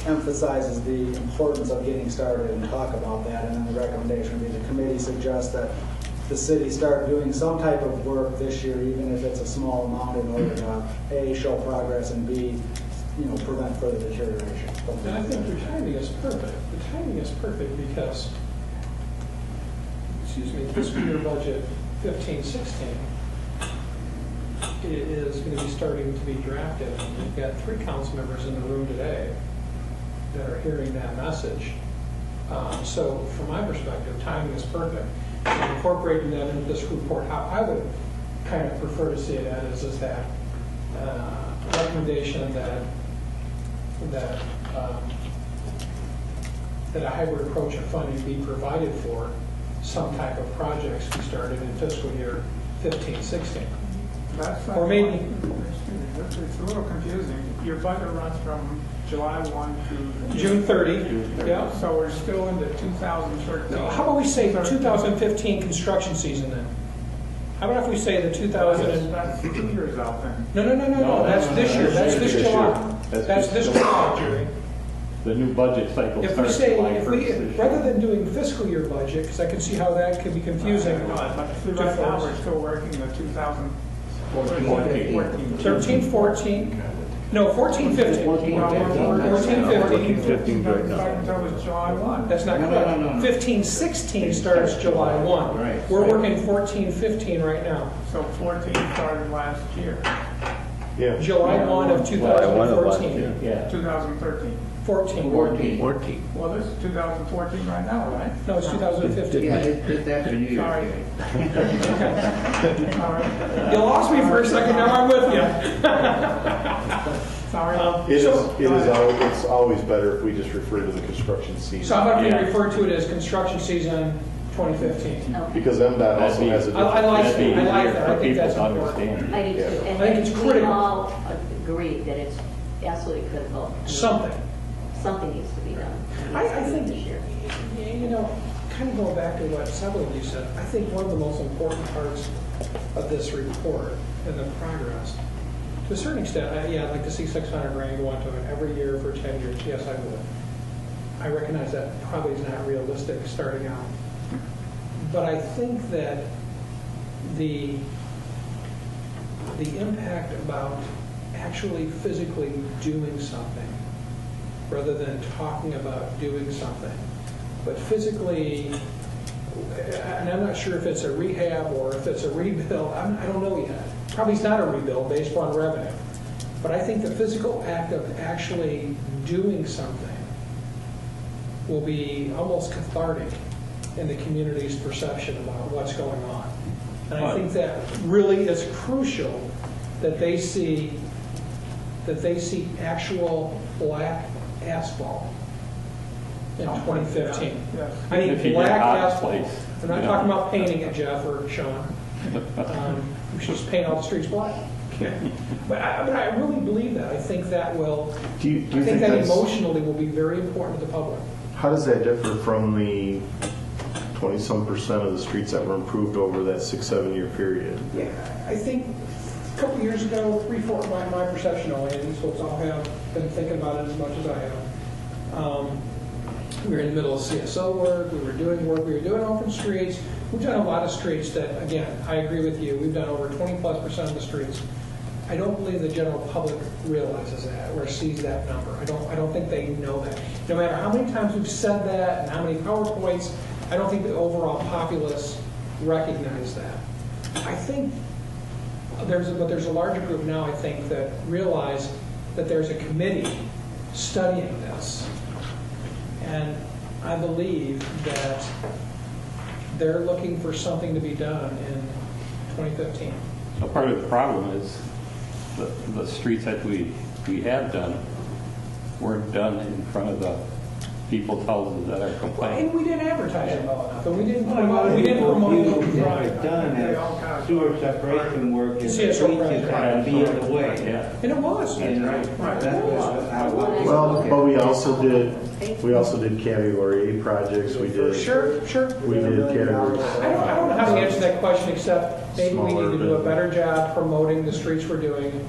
emphasizes the importance of getting started and talk about that. And then the recommendation would be the committee suggests that the city start doing some type of work this year, even if it's a small amount, in order to A, show progress, and B, prevent further deterioration. And I think your timing is perfect. The timing is perfect because, fiscal year budget 15-16 is going to be starting to be drafted. We've got 3 council members in the room today that are hearing that message. So from my perspective, timing is perfect. And incorporating that into this report, how I would kind of prefer to see it is that recommendation that a hybrid approach of funding be provided for some type of projects we started in fiscal year 15, 16. That's Or maybe, it's a little confusing. Your budget runs from July 1 to June 30, yeah. So we're still into 2013. How about we say 2015 construction season then? How about if we say the 2000 That's 2 years out then. No, that's this year, that's this July. That's this July, Jerry. The new budget cycle If we starts say, July 1st this year. rather than doing fiscal year budget, because I can see how that could be confusing. But see, right now, we're still working the 2014. 13, 14, no, 14, 15. 14, 15. Right now. Until it's July 1. That's not No, correct. no. 15, 16 starts July 1. Right. We're working 14, 15 right now. So 14 started last year, Yeah. July 1 of 2014. Yeah. 2013. 14. 14. Well, this is 2014 right now, right? No, it's 2015. Yeah, it's after New Year's Sorry. Day. All right. You lost me for a second, now I'm with you. Sorry. It's always better if we just refer to the construction season. So how about we Yeah. refer to it as construction season 2015? Because MDOT also has a I like That'd be that. I like easier that. for I think people that's to important. understand. I do too. Yeah. And I think it's we critical. all agree that it's absolutely critical. I mean, Something. Something needs to be done. I think, This year. you know, kind of going back to what several of you said, I think one of the most important parts of this report and the progress, to a certain extent, I'd like to see 600 grand go into it every year for 10 years. Yes, I would. I recognize that probably is not realistic starting out. But I think that the impact about actually physically doing something rather than talking about doing something, but physically, and I'm not sure if it's a rehab or if it's a rebuild, I don't know yet. Probably it's not a rebuild based upon revenue. But I think the physical act of actually doing something will be almost cathartic in the community's perception about what's going on. And I think that really is crucial that they see actual black asphalt in 2015. Yes. I need If you black get hot asphalt. place, I'm not you know. talking about painting it, Jeff or Sean. We should just paint all the streets black. But I really believe that. I think that will. Do you I think think that that's, emotionally will be very important to the public. how does that differ from the 20-some% of the streets that were improved over that 6-7 year period? Yeah, I think a couple years ago, 3/4 my perception only, and these folks all have been thinking about it as much as I have. We were in the middle of CSO work, we were doing open streets. We've done a lot of streets that, again, I agree with you, we've done over 20+% of the streets. I don't believe the general public realizes that or sees that number. I don't think they know that. No matter how many times we've said that and how many PowerPoints, I don't think the overall populace recognize that. I think there's a larger group now, I think, that realize that there's a committee studying this. And I believe that they're looking for something to be done in 2015. So part of the problem is the streets that we have done weren't done in front of the people's houses that are complaining. And we didn't advertise it well enough, and we didn't Well, a lot of people promote use it. what it's done as sewer separation work and the streets CSO just have to be in the way. Yeah. And it was. And that's what we Well, look at. but we also did category A projects, we did. Sure. We did category. I don't know how to answer that question, except maybe we need to do a better job promoting the streets we're doing.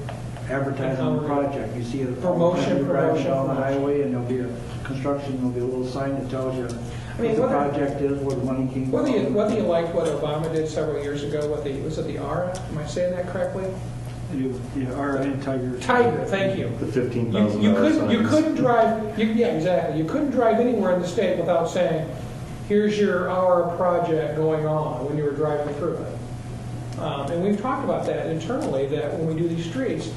Advertising the project, you see it. Promotion, you drive promotion, down the promotion. highway and there'll be a construction, there'll be a little sign that tells you mean, what the whether- project is, where the money came Whether from. you liked what Obama did several years ago, was it the ARA? Am I saying that correctly? Yeah, our Tiger. Tiger, thank you. The $15,000 You signs. couldn't drive, yeah, exactly. You couldn't drive anywhere in the state without saying, here's your ARA project going on when you were driving through it. And we've talked about that internally, that when we do these streets,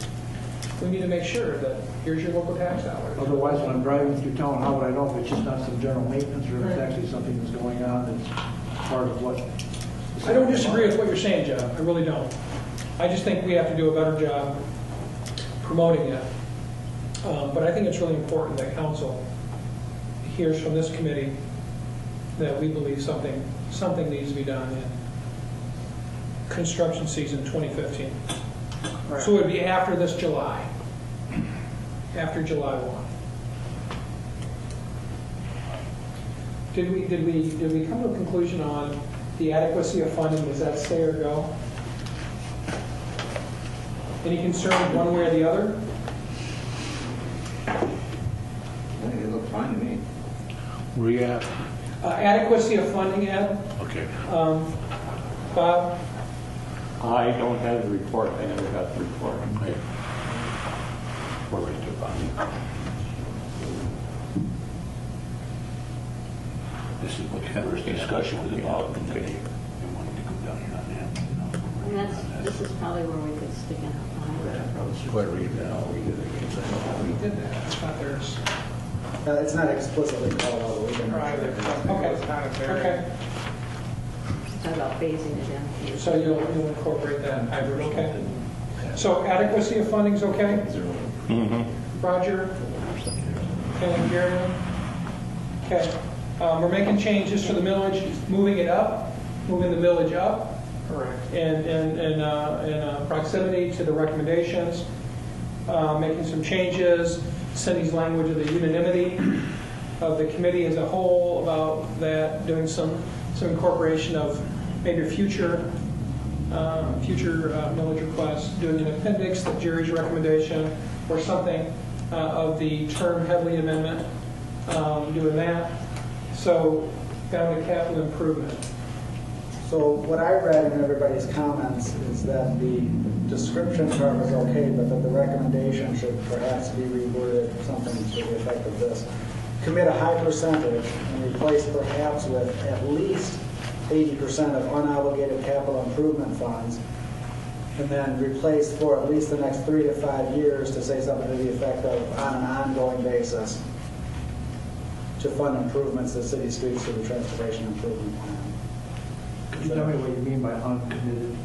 we need to make sure that here's your local tax dollars. Otherwise, when I'm driving through town, how would I know if it's just not some general maintenance or if it's actually something that's going on that's part of what? I don't disagree with what you're saying, Jeff. I really don't. I just think we have to do a better job promoting it. But I think it's really important that council hears from this committee that we believe something needs to be done in construction season 2015. So it would be after this July, after July 1. Did we come to a conclusion on the adequacy of funding? Does that stay or go? Any concerns one way or the other? I think it looks fine to me. Where you at? Adequacy of funding, Ed? Okay. Bob? I don't have the report, I never got the report. Okay. We're ready to buy. This is what Heather's discussion was about. Okay. They wanted to go down here on that. And this is probably where we could stick in a line. Go ahead, read it now. We did that. It's not theirs. It's not explicitly called out, but we can. Right. Okay. Talk about phasing it in. So you'll incorporate that in hybrid, okay? So adequacy of funding's okay? Roger? Okay, and Gary? Okay. We're making changes to the millage, moving the millage up. Correct. In proximity to the recommendations, making some changes, Cindy's language of the unanimity of the committee as a whole about that, doing some incorporation of maybe future millage requests, doing an appendix to Jerry's recommendation or something of the term Headley amendment, doing that. So down to capital improvement. So what I read in everybody's comments is that the description part was okay, but that the recommendation should perhaps be reworded, something to the effect of this. Commit a high percentage and replace perhaps with at least 80% of unobligated capital improvement funds, and then replace for at least the next 3 to 5 years to say something to the effect of on an ongoing basis to fund improvements to city streets through the transportation improvement plan. Could you tell me what you mean by uncommitted?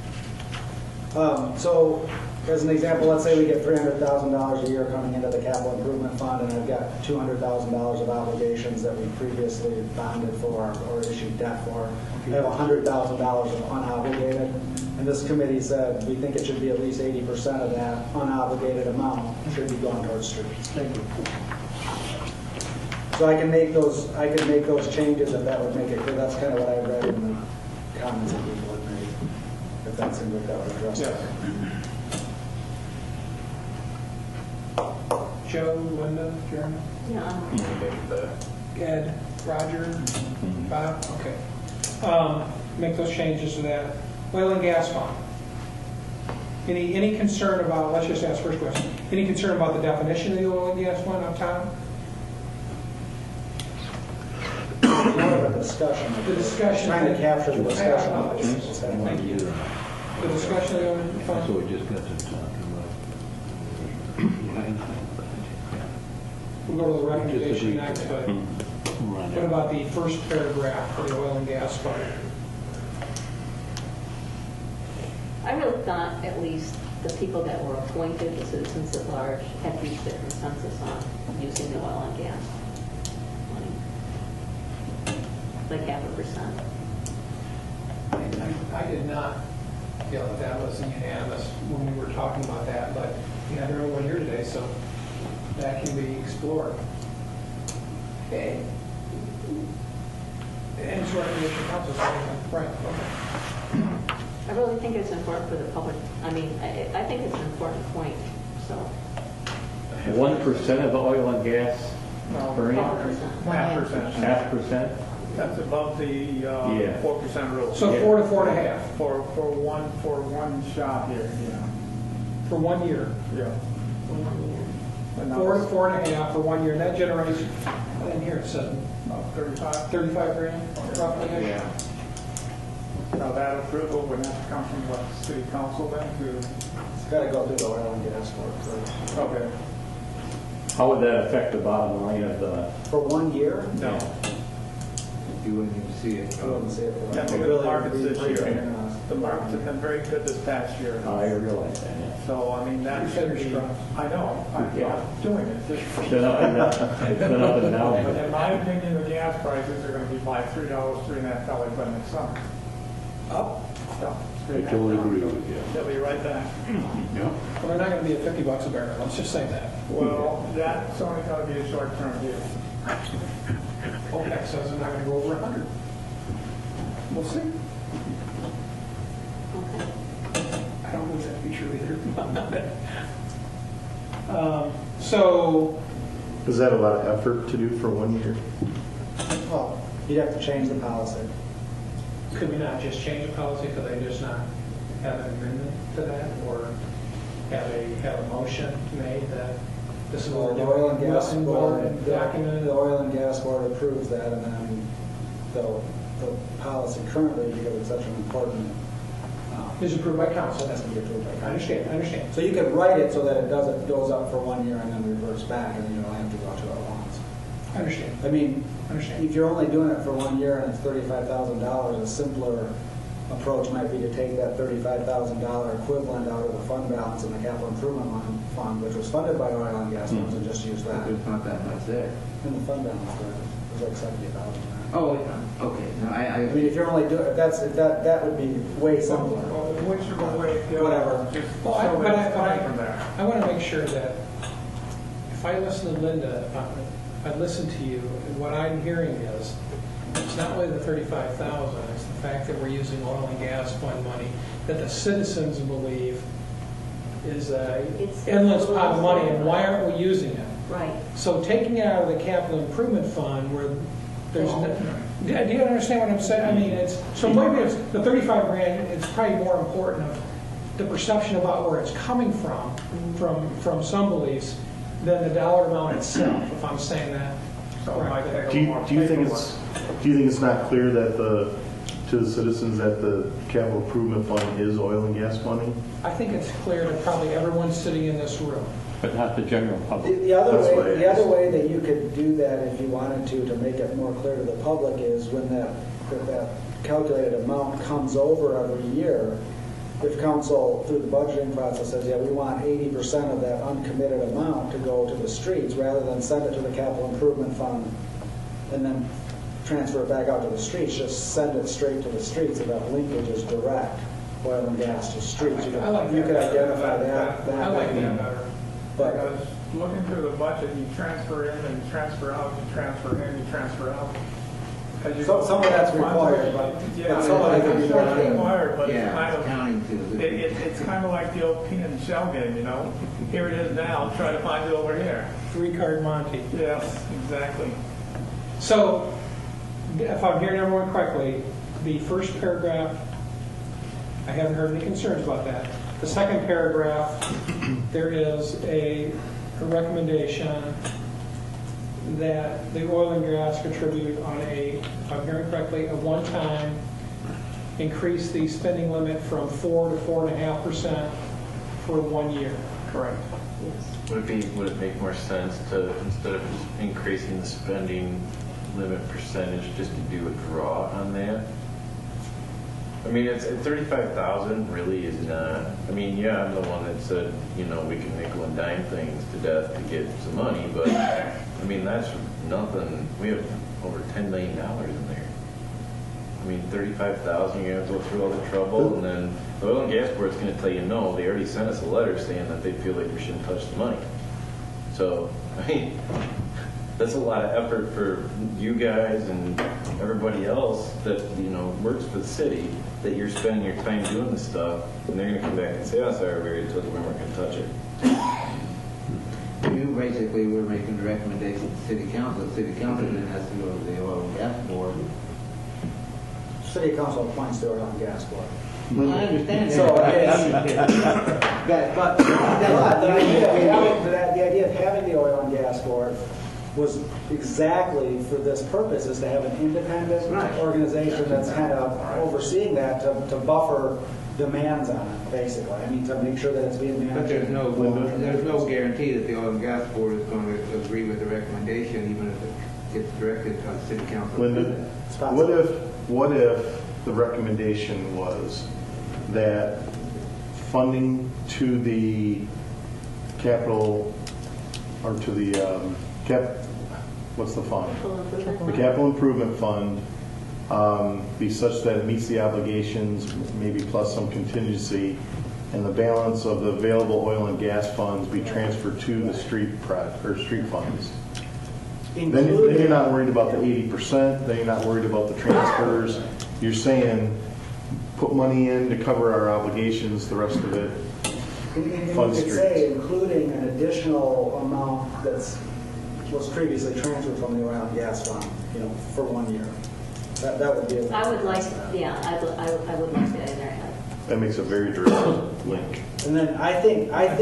So, as an example, let's say we get $300,000 a year coming into the capital improvement fund, and I've got $200,000 of obligations that we previously bonded for or issued debt for. I have $100,000 of unobligated, and this committee said we think it should be at least 80% of that unobligated amount should be going towards streets. Thank you. So I can make those changes if that would make it clear. That's kind of what I read in the comments that people had made. If that seemed like that would address it. Joe, Linda, Jeremy? Yeah. Ed, Roger, Bob? Okay. Make those changes to that. Oil and gas fund. Any concern about, let's just ask first question, any concern about the definition of the oil and gas fund up top? More of a discussion. The discussion. Trying to capture the discussion. Thank you. The discussion of the oil and gas So fund. we just got to talking about. We'll go to the recommendation next, but what about the first paragraph for the oil and gas fund? I really thought at least the people that were appointed, the citizens at large, had reached their consensus on using the oil and gas money. Like 0.5%. I did not feel that that was unanimous when we were talking about that, but we had everyone here today, so that can be explored. Okay. And so recommendation council, right, okay. I really think it's important for the public. I mean, I think it's an important point, so. 1% of the oil and gas burning? 0.5%. 0.5%? That's above the 4% rule. So 4 to 4.5 For one shot here, yeah. for 1 year. Yeah. 4 to 4.5 for 1 year, and that generates, in here it said, About 35. 35 grand, roughly. Yeah. Now that approval would have to come from what, city council then to? It's got to go through the oil and gas board first. Okay. How would that affect the bottom line of the? For 1 year? No. You wouldn't even see it. I wouldn't see it. Yeah, look at the markets this year. The markets have been very good this past year. I realize that, yeah. So, I mean, that should be, I know, I'm doing it. It's been up and down. It's been up and down. But in my opinion, the gas prices are going to be by $3, $3.50 by next summer. Up? So, I totally agree with you. they'll be right back. Yeah. Well, they're not going to be at $50 a barrel, let's just say that. Well, that's only going to be a short-term deal. OPEC says they're not going to go over 100. We'll see. Okay. I don't believe that to be true either. So, Is that a lot of effort to do for 1 year? Well, you'd have to change the policy. could we not just change the policy? Could they just not have an amendment to that, or have a motion made that this is what we're The oil and doing? gas Well, board, and documented? the oil and gas board approves that, and then the policy currently, because it's such an important, Is approved by council. has to be approved by I council. understand. So you could write it so that it goes up for 1 year and then reverts back, and then you don't have to go to it once. I understand. I mean, I understand. if you're only doing it for 1 year and it's $35,000, a simpler approach might be to take that $35,000 equivalent out of the fund balance in the capital improvement fund, which was funded by oil and gas funds, and just use that. There's not that much there. In the fund balance, there's like 70,000 there. Oh, yeah, okay. No, I mean, if you're only doing, that would be way simpler. Whichever way it goes, Whatever. just Well, so that it's coming from there. I want to make sure that if I listen to Linda, if I listen to you, what I'm hearing is, it's not only the 35,000, it's the fact that we're using oil and gas fund money that the citizens believe is a It's- endless pot of money, and why aren't we using it? Right. So taking it out of the capital improvement fund where there's, do you understand what I'm saying? I mean, it's, so maybe it's, the 35 grand, it's probably more important of the perception about where it's coming from some beliefs, than the dollar amount itself, if I'm saying that So it might correctly. take a little more Do you think paperwork. it's not clear that to the citizens that the capital improvement fund is oil and gas money? I think it's clear to probably everyone sitting in this room. But not the general public. The other That's what way, it the is. other way that you could do that if you wanted to make it more clear to the public is when that calculated amount comes over every year, if council, through the budgeting process, says, yeah, we want 80% of that uncommitted amount to go to the streets, rather than send it to the capital improvement fund and then transfer it back out to the streets, just send it straight to the streets, so that linkage is direct, oil and gas to streets. You I like could that. identify that. I like that better. But Because looking through the budget, you transfer in and you transfer out, you transfer in, you transfer out. 'Cause you- some of that's required, Yeah, but some of it could be it's more. not required, but it's Yeah, kind it's of, counting too. it's kind of like the old peanut and shell game, you know? Here it is now, try to find it over here. Three-card Monty. Yes, exactly. So, if I'm hearing everyone correctly, the first paragraph, I haven't heard any concerns about that. The second paragraph, there is a recommendation that the oil and gas contribute on a, if I'm hearing correctly, a one-time increase the spending limit from 4 to 4.5% for 1 year. Correct. Yes. Would it make more sense to, instead of just increasing the spending limit percentage, just to do a draw on that? I mean, it's 35,000 really is not, I mean, yeah, I'm the one that said, you know, we can nickel and dime things to death to get some money, but I mean, that's nothing. We have over $10 million in there. I mean, 35,000, you're going to go through all the trouble, and then the oil and gas board's going to tell you no. They already sent us a letter saying that they feel like we shouldn't touch the money. So, I mean, that's a lot of effort for you guys and everybody else that, you know, works for the city, that you're spending your time doing this stuff, and they're going to come back and say, oh, sorry, we already told you we weren't going to touch it. You basically were making the recommendation to city council. City council then has to go to the oil and gas board. City council appoints the oil and gas board. Well, I understand that. So, but the idea of having the oil and gas board was exactly for this purpose, is to have an independent organization that's kind of overseeing that to buffer demands on it, basically. I mean, to make sure that it's being managed. But there's no guarantee that the oil and gas board is going to agree with the recommendation, even if it gets directed to the city council. Linda? What if the recommendation was that funding to the capital, or to the what's the fund? The capital improvement fund be such that it meets the obligations, maybe plus some contingency, and the balance of the available oil and gas funds be transferred to the street funds. Then you're not worried about the 80%, then you're not worried about the transfers. You're saying, put money in to cover our obligations, the rest of it, fund You could streets. say including an additional amount was previously transferred from the oil and gas fund, for 1 year. That would be. I would like that in there. That makes a very direct link. And then I think that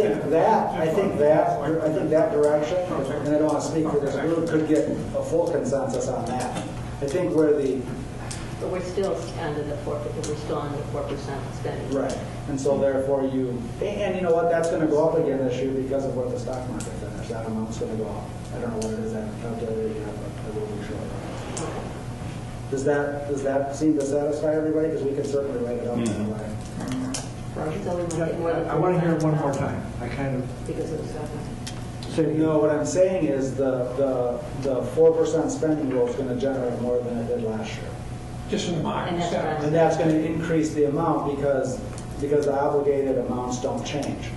direction, and I don't want to speak for this group, could get a full consensus on that. I think But we're still under the 4% spending. Right, and so therefore and you know what, that's going to go up again this year because of what the stock market finished. That amount's going to go up. I don't know what it is, I calculated it, but I will be sure. Does that seem to satisfy everybody? Because we can certainly write it up that way. So we want to get more than I want to hear it one more time. I kind of because of the stock market. No, what I'm saying is the 4% spending rule is going to generate more than it did last year. Just from the market. And that's going to increase the amount because the obligated amounts don't change.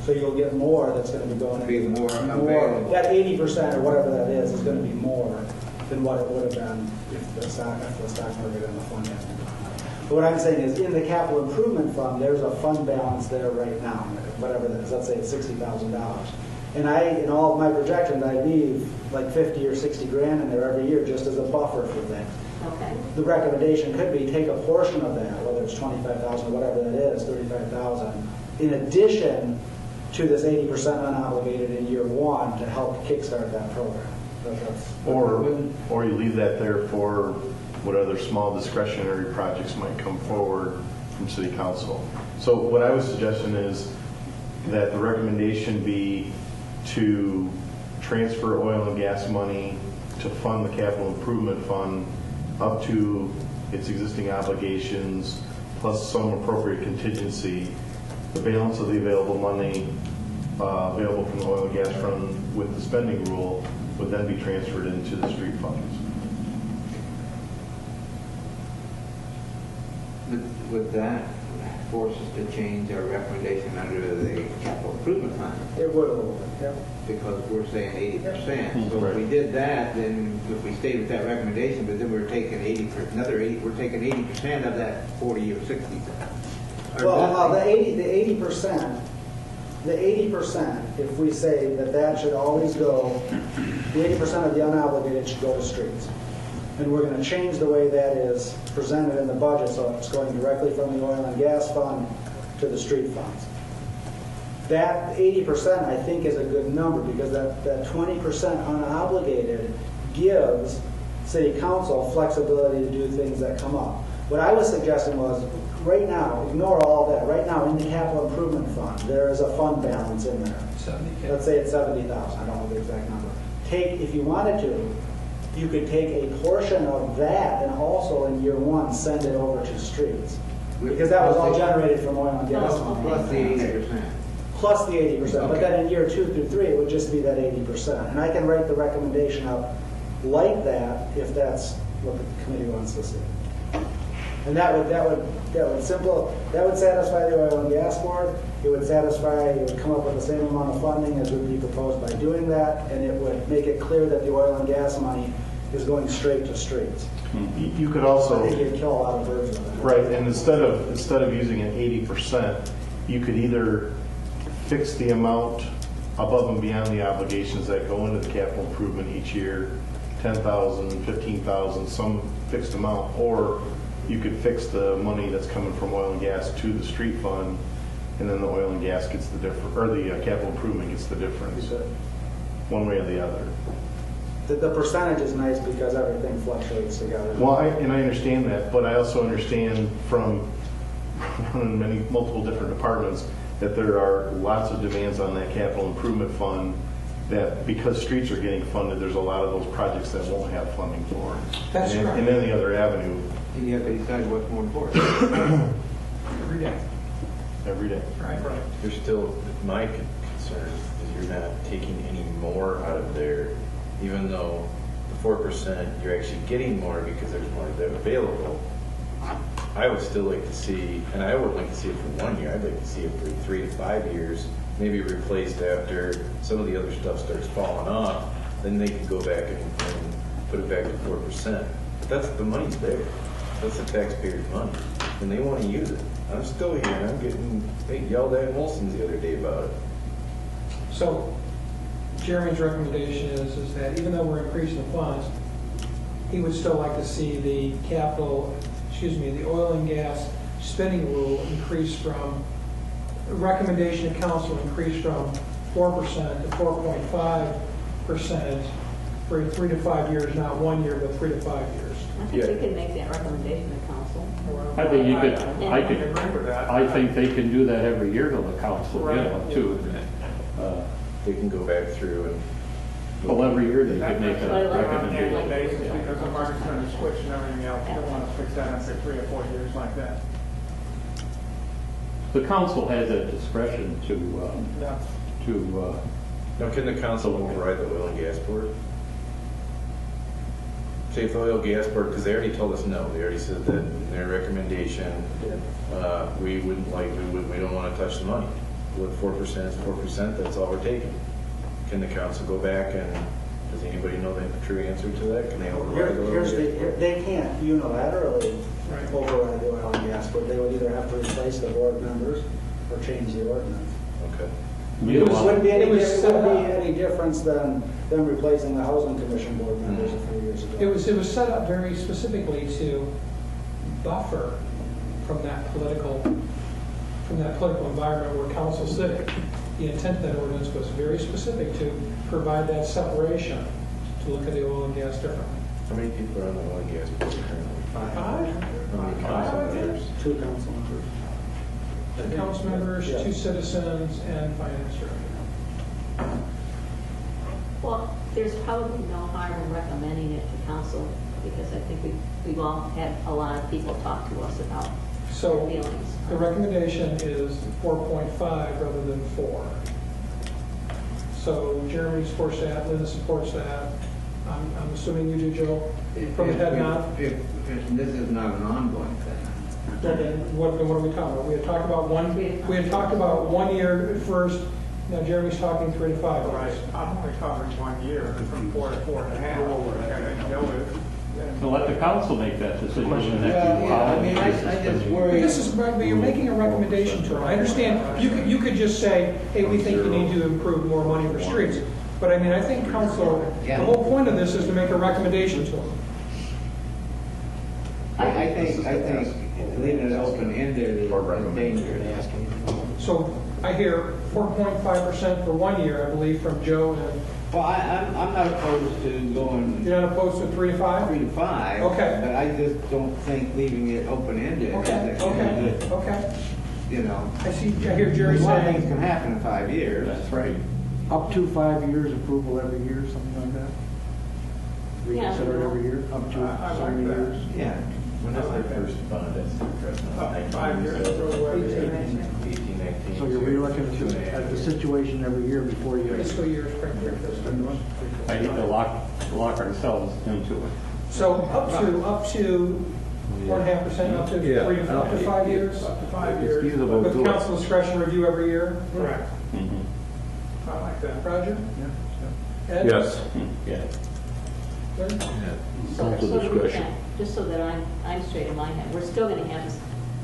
So you'll get more that's going to be going Be into more available. that 80% or whatever that is going to be more than what it would have been if the stock market and the fund hadn't been gone up. But what I'm saying is in the capital improvement fund, there's a fund balance there right now, whatever that is. Let's say it's $60,000. And in all of my projections, I leave like 50 or 60 grand in there every year just as a buffer for things. Okay. The recommendation could be take a portion of that, whether it's 25,000 or whatever that is, 35,000, in addition to this 80% unobligated in year one to help kickstart that program. Or you leave that there for what other small discretionary projects might come forward from City Council. So what I was suggesting is that the recommendation be to transfer oil and gas money to fund the capital improvement fund up to its existing obligations plus some appropriate contingency. The balance of the available money available from the oil and gas fund with the spending rule would then be transferred into the street funds. Would that force us to change our recommendation under the capital improvement fund? It would a little bit, yeah. Because we're saying 80%. So if we did that, then if we stayed with that recommendation, but then we're taking 80% of that 40 or 60. Well, the 80%, if we say that should always go, the 80% of the unobligated should go to streets. And we're going to change the way that is presented in the budget, so it's going directly from the oil and gas fund to the street funds. That 80% I think is a good number because that 20% unobligated gives City Council flexibility to do things that come up. What I was suggesting was, right now, ignore all that. Right now, in the capital improvement fund, there is a fund balance in there. Let's say it's 70,000. I don't know the exact number. If you wanted to, you could take a portion of that and also in year one send it over to streets. Because that was all generated from oil and gas. Plus the 80%. Plus the 80%. But then in year 2 through 3, it would just be that 80%. And I can write the recommendation up like that if that's what the committee wants to see. And that would satisfy the oil and gas board. It would come up with the same amount of funding as would be proposed by doing that, and it would make it clear that the oil and gas money is going straight to streets. You could also, I think you'd kill a lot of birds with it. right, and instead of using an 80%, you could either fix the amount above and beyond the obligations that go into the capital improvement each year, 10,000, 15,000, some fixed amount, or you could fix the money that's coming from oil and gas to the street fund, and then the oil and gas gets the difference, or the capital improvement gets the difference, one way or the other. The percentage is nice because everything fluctuates together. Well, I understand that, but I also understand from multiple different departments that there are lots of demands on that capital improvement fund that because streets are getting funded, there's a lot of those projects that won't have funding for. That's and, correct. And any other avenue And you have to decide what's more important. Every day. every day. Right. You're still, my concern is you're not taking any more out of there, even though the 4%, you're actually getting more because there's more there available. I would still like to see, and I wouldn't like to see it for 1 year, I'd like to see it for 3 to 5 years, maybe replaced after some of the other stuff starts falling off, then they can go back and put it back to 4%. But that's, the money's there. That's the taxpayers' money, and they want to use it. I'm still here, and I'm getting yelled at in Wilson's the other day about it. So Jeremy's recommendation is that even though we're increasing the funds, he would still like to see the the oil and gas spending rule increase from, recommendation of council increase from 4% to 4.5% for 3 to 5 years, not 1 year, but 3 to 5 years. I think we can make that recommendation to council. I think you could, I agree with that. I think they can do that every year to the council, you know, too. They can go back through and Well, every year they could make a On an annual recommendation. basis, because the market's going to switch and everything else, you don't want to fix that after 3 or 4 years like that. The council has that discretion to, now, can the council override the oil and gas board? Say if the oil and gas board, because they already told us no, they already said that in their recommendation, we don't want to touch the money. What 4% is 4%, that's all we're taking. Can the council go back and, does anybody know the true answer to that? Can they override the oil and gas board? They can't unilaterally override the oil and gas board. They would either have to replace the board members or change the ordinance. Okay. you It know, wouldn't be It was set up. any difference than them replacing the housing commission board members a few years ago. It was set up very specifically to buffer from that political environment where council's sitting. The intent of that ordinance was very specific to provide that separation, to look at the oil and gas differently. How many people are on the oil and gas board currently? Five? How many council members? 2 council members. 2 council members, Yeah. 2 citizens, and finance director. Well, there's probably no harm in recommending it to council, because I think we've all had a lot of people talk to us about So their feelings. the recommendation is 4.5 rather than 4. So Jeremy supports that, Linda supports that. I'm assuming you do, Joe? From the head nod? If this is not an ongoing thing. Then what are we talking about? We had talked about 1 year at first. Now Jeremy's talking 3 to 5 Right, years. I'm only covering 1 year, from 4 to 4.5. And, so let the council make that decision. in the next Well, few yeah, I mean, I just But worry. this is, but you're making a recommendation to them. I understand, you could just say, hey, we think you need to improve more money for streets. But I mean, I think council, the whole point of this is to make a recommendation to them. I think leaving it open-ended is dangerous. So I hear 4.5% for 1 year, I believe, from Joe, and Well, I'm not opposed to going you're not opposed to 3 to 5? 3 to 5. Okay. But I just don't think leaving it open-ended. Okay. You know, I hear Jerry a lot of things saying, can happen in 5 years. That's right. Up to 5 years, approval every year, something like that? Yeah. Reconsider it every year, up to I so like many that. years? Yeah. When is their first bond? That's the president. 5 years. 18, 19. So you're relooking at the situation every year before you. fiscal year, spring year, fiscal year. I need to lock ourselves into it. So up to 1.5%, up to 3 to 5 years? Up to 5 years. With council discretion review every year? Correct. Mhm. I like that. Roger? Ed? Yes. Yeah. Good? Council So to discretion. recap, just so that I'm straight in my head, we're still going to have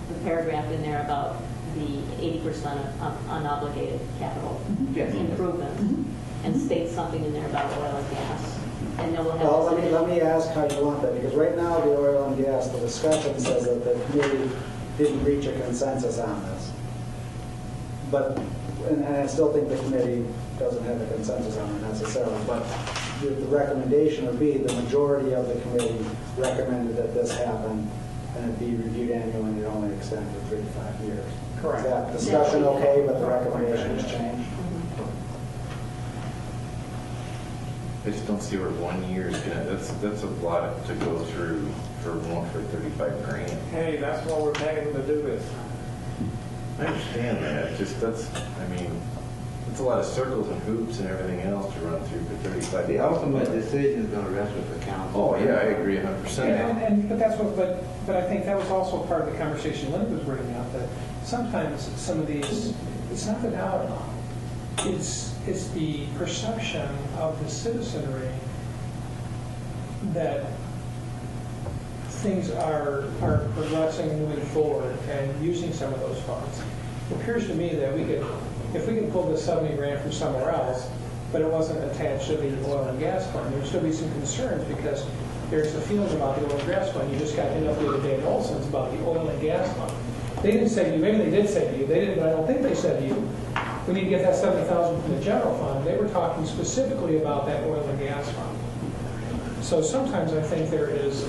the paragraph in there about the 80% of unobligated capital Yes. improvement, and state something in there about oil and gas. And then we'll have. Well, this- let me ask how you want that, because right now, the oil and gas, the discussion says that the committee didn't reach a consensus on this. But, and I still think the committee doesn't have a consensus on it necessarily, but the recommendation would be the majority of the committee recommended that this happen, and it be reviewed annually, and it only extend for 3 to 5 years. Correct. Is that discussion okay, but the recommendation has changed? I just don't see where 1 year is gonna, that's a lot to go through for 35 grand. Hey, that's why we're paying them to do this. I understand that, just that's, I mean, it's a lot of circles and hoops and everything else to run through for 35. The ultimate decision is going to rest with the council. Oh, yeah, I agree 100%. But that's what, but I think that was also part of the conversation Linda was bringing up, that sometimes some of these, it's not the dollar amount. It's the perception of the citizenry that things are progressing and moving forward and using some of those funds. It appears to me that if we could pull this 70 grand from somewhere else, but it wasn't attached to the oil and gas fund, there'd still be some concerns because there's a feeling about the oil and gas fund. You just got hit up the other day at Olson's about the oil and gas fund. They didn't say to you, maybe they did say to you, they didn't, but I don't think they said to you, we need to get that 70,000 from the general fund. They were talking specifically about that oil and gas fund. So sometimes I think there's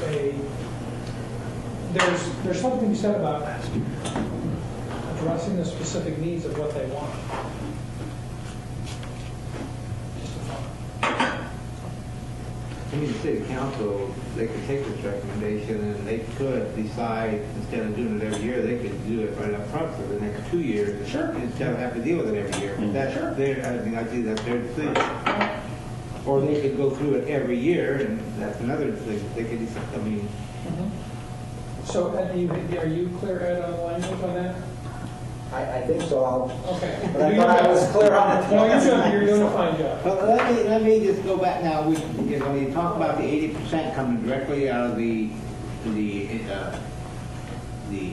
something to be said about addressing the specific needs of what they want. I mean, the city council, they could take this recommendation and they could decide, instead of doing it every year, they could do it right up front for the next 2 years. Sure. Instead of having to deal with it every year. But that's their, I mean, I think that's their decision. Or they could go through it every year, and that's another thing. They could decide, I mean. So, Ed, are you clear, Ed, on the language on that? I think so. Okay. But I thought I was clear on it. No, you're doing a fine job. But let me just go back now. You talk about the 80% coming directly out of the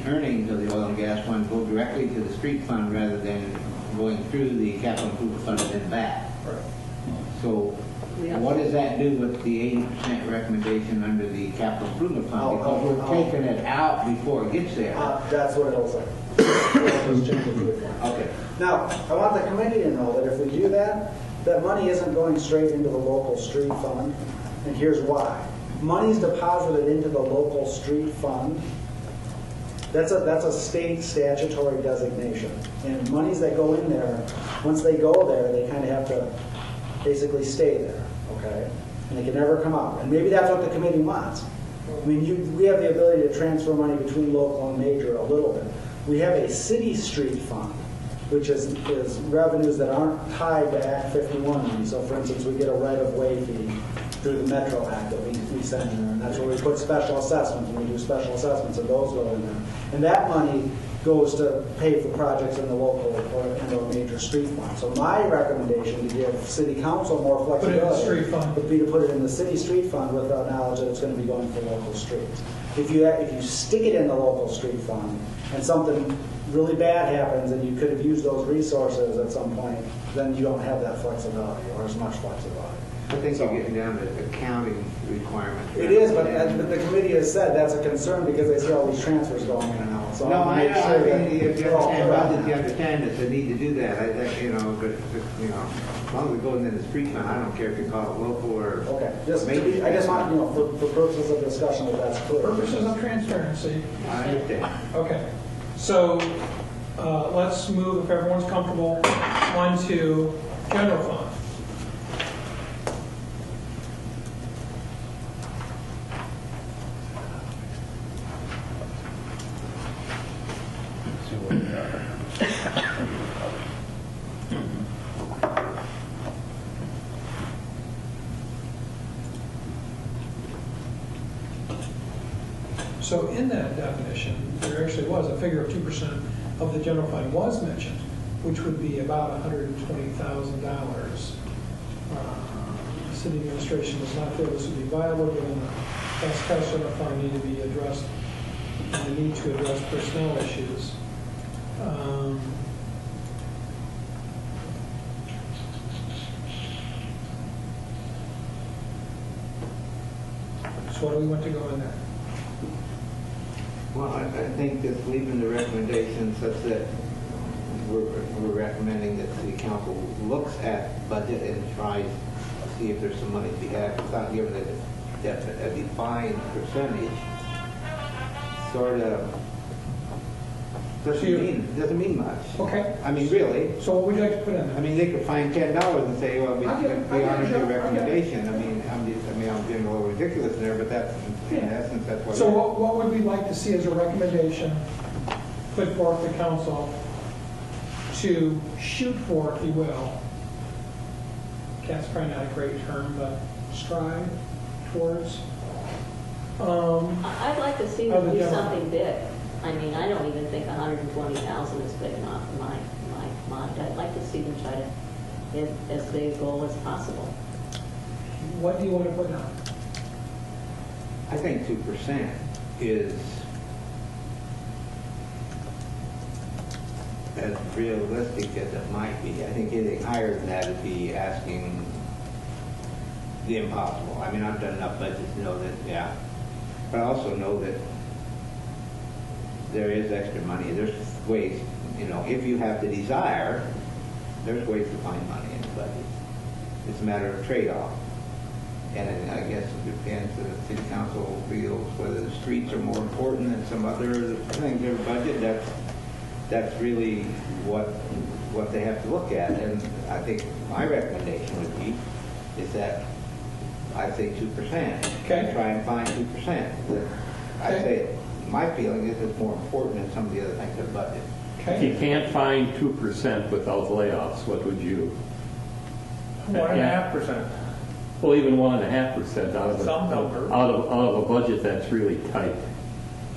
earnings of the oil and gas fund go directly to the street fund rather than going through the capital improvement fund and then back. Right. So what does that do with the 80% recommendation under the capital improvement fund? Because we're taking it out before it gets there. That's what it'll say. Okay. Now, I want the committee to know that if we do that, that money isn't going straight into the local street fund, and here's why. Money's deposited into the local street fund. That's a state statutory designation, and monies that go in there, once they go there, they kind of have to basically stay there, okay? And they can never come out. And maybe that's what the committee wants. I mean, we have the ability to transfer money between local and major a little bit. We have a city street fund, which is revenues that aren't tied to Act 51 money. So, for instance, we get a right-of-way fee through the Metro Act that we send in there, and that's where we put special assessments, and we do special assessments, and those go in there. And that money goes to pay for projects in the local or major street fund. So my recommendation to give city council more flexibility would be to put it in the city street fund with the knowledge that it's going to be going for local streets. If you stick it in the local street fund and something really bad happens and you could have used those resources at some point, then you don't have that flexibility or as much flexibility. I think you're getting down to accounting requirements. It is, but the committee has said that's a concern because they see all these transfers going in and out. So No, I know. sure I mean, if you understand that they need to do that. But as long as it goes in the street fund, I don't care if you call it local or. Okay. I just want, for purposes of discussion, that that's clear. Purposes of transparency. I understand. Okay. So let's move, if everyone's comfortable, on to general fund. So in that definition, there actually was a figure of 2% of the general fund was mentioned, which would be about $120,000. City administration does not feel this would be viable given the fast cash general fund need to be addressed and the need to address personnel issues. So what do we want to go in there? Well, I think just leaving the recommendation such that we're recommending that the council looks at budget and tries to see if there's some money to be had without giving it a defined percentage. Sort of Doesn't mean much. Okay. I mean, really. So what would you like to put in I there? mean, they could find $10 and say, well, we I get it. honored your I get it. recommendation. I'm being a little ridiculous there, but that's, in essence, that's what it is. So what would we like to see as a recommendation put forth to council to shoot for, if you will? That's probably not a great term, but strive towards. I'd like to see Other them do than- something big. I mean, I don't even think 120,000 is big enough in my mind. I'd like to see them try to hit as big a goal as possible. What do you want to put down? I think 2% is as realistic as it might be. I think anything higher than that would be asking the impossible. I mean, I've done enough budgets to know that, yeah. But I also know that there is extra money. There's ways, if you have the desire, there's ways to find money in the budget. It's a matter of trade-off. And I guess it depends, the city council feels whether the streets are more important than some other things in their budget. That's really what they have to look at. And I think my recommendation would be is that I say 2%. Okay. Try and find 2%. I say my feeling is it's more important than some of the other things in the budget. If you can't find 2% without layoffs, what would you? 1.5%. Well, even 1.5% out of Some number. out of a budget that's really tight.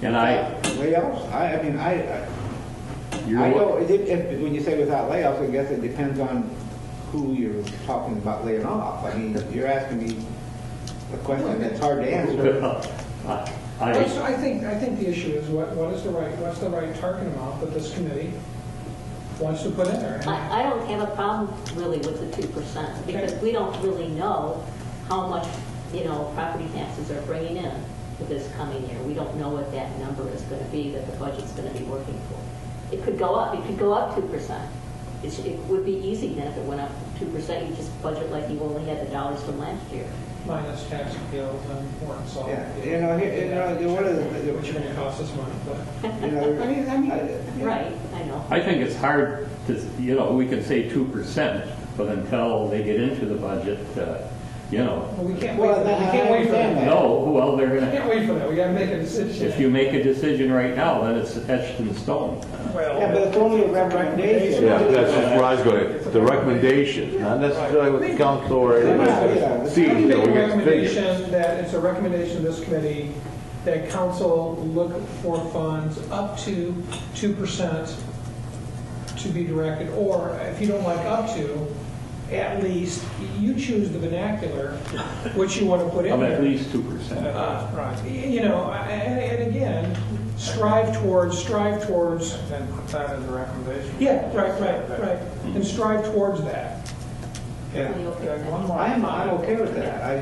And Layoffs? I know, when you say without layoffs, I guess it depends on who you're talking about laying off. I mean, you're asking me a question that's hard to answer. I think the issue is what's the right target amount that this committee wants to put in there. I don't have a problem really with the 2% because we don't really know how much, property taxes are bringing in for this coming year. We don't know what that number is going to be that the budget's going to be working for. It could go up. It could go up 2%. It would be easy then if it went up 2%. You just budget like you only had the dollars from last year. Minus tax appeals and warrant salt. Yeah, Which are going to cost us money, but. Right, I know. I think it's hard to, we can say 2%, but until they get into the budget, Well, we can't wait for that. We can't wait for that. No, well, they're going We can't wait for that. We got to make a decision. If you make a decision right now, then it's etched in stone. Yeah, but it's only a recommendation. Yeah, that's just where I was going. The recommendation, not necessarily what the council or anybody sees. I can make a We get figures. recommendation that it's a recommendation of this committee that council look for funds up to 2% to be directed, or if you don't like up to, at least, you choose the vernacular, which you want to put in there. At least 2%. Right. And again, strive towards. And put that as a recommendation. Yeah, right. And strive towards that. Yeah. One more. I'm okay with that. I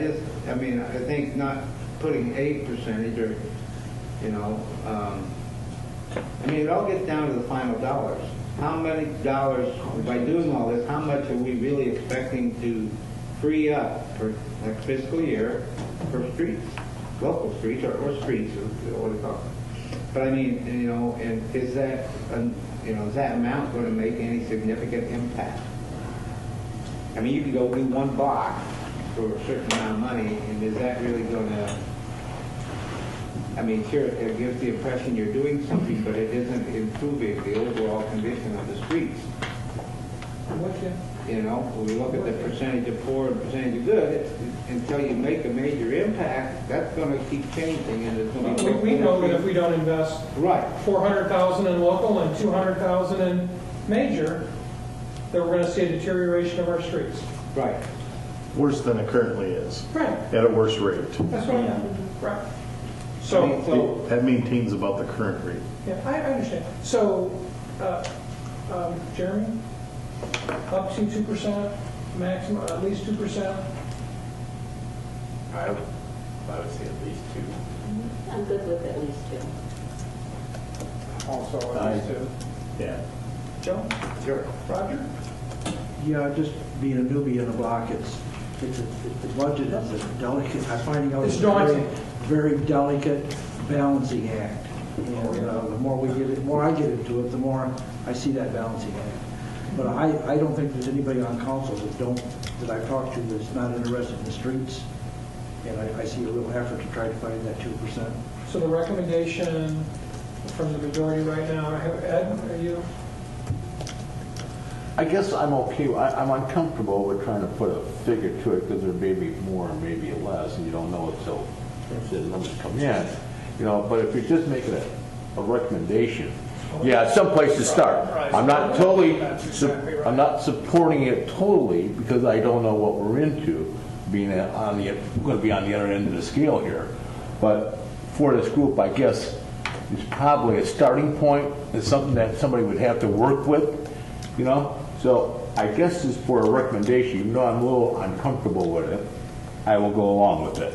think not putting a percentage or, it all gets down to the final dollars. How many dollars, by doing all this, how much are we really expecting to free up for next fiscal year for streets, local streets or streets, or what do you call it? But and is that amount going to make any significant impact? You can go do one block for a certain amount of money, and is that really going to, sure, it gives the impression you're doing something, but it isn't improving the overall condition of the streets. I'm with you. When we look at the percentage of poor and percentage of good, until you make a major impact, that's going to keep changing, and it's going to be. We know that if we don't invest right $400,000 in local and $200,000 in major, that we're going to see a deterioration of our streets. Right. Worse than it currently is. Right. At a worse rate. That's what I mean. Right. So that maintains about the current rate. yeah, I understand. So, Jeremy, up to 2%, maximum, at least 2%. I would say at least 2. I'm good with at least 2. Also, at least 2. Yeah. Joe? Sure. Roger? Yeah, just being a newbie in the block, the budget is a delicate, I'm finding out It's it's a very, daunting. very delicate balancing act. And the more we get it, the more I get into it, the more I see that balancing act. But I don't think there's anybody on council that I've talked to that's not interested in the streets. And I see a real effort to try to find that 2%. So the recommendation from the majority right now, Ed, are you? I guess I'm okay, I'm uncomfortable with trying to put a figure to it because there may be more and maybe less, and you don't know until the numbers come in. You know, but if you're just making a recommendation, yeah, someplace to start. I'm not totally, I'm not supporting it totally because I don't know what we're into, being going to be on the other end of the scale here. But for this group, I guess it's probably a starting point. It's something that somebody would have to work with, you know. So I guess it's for a recommendation. Even though I'm a little uncomfortable with it, I will go along with it.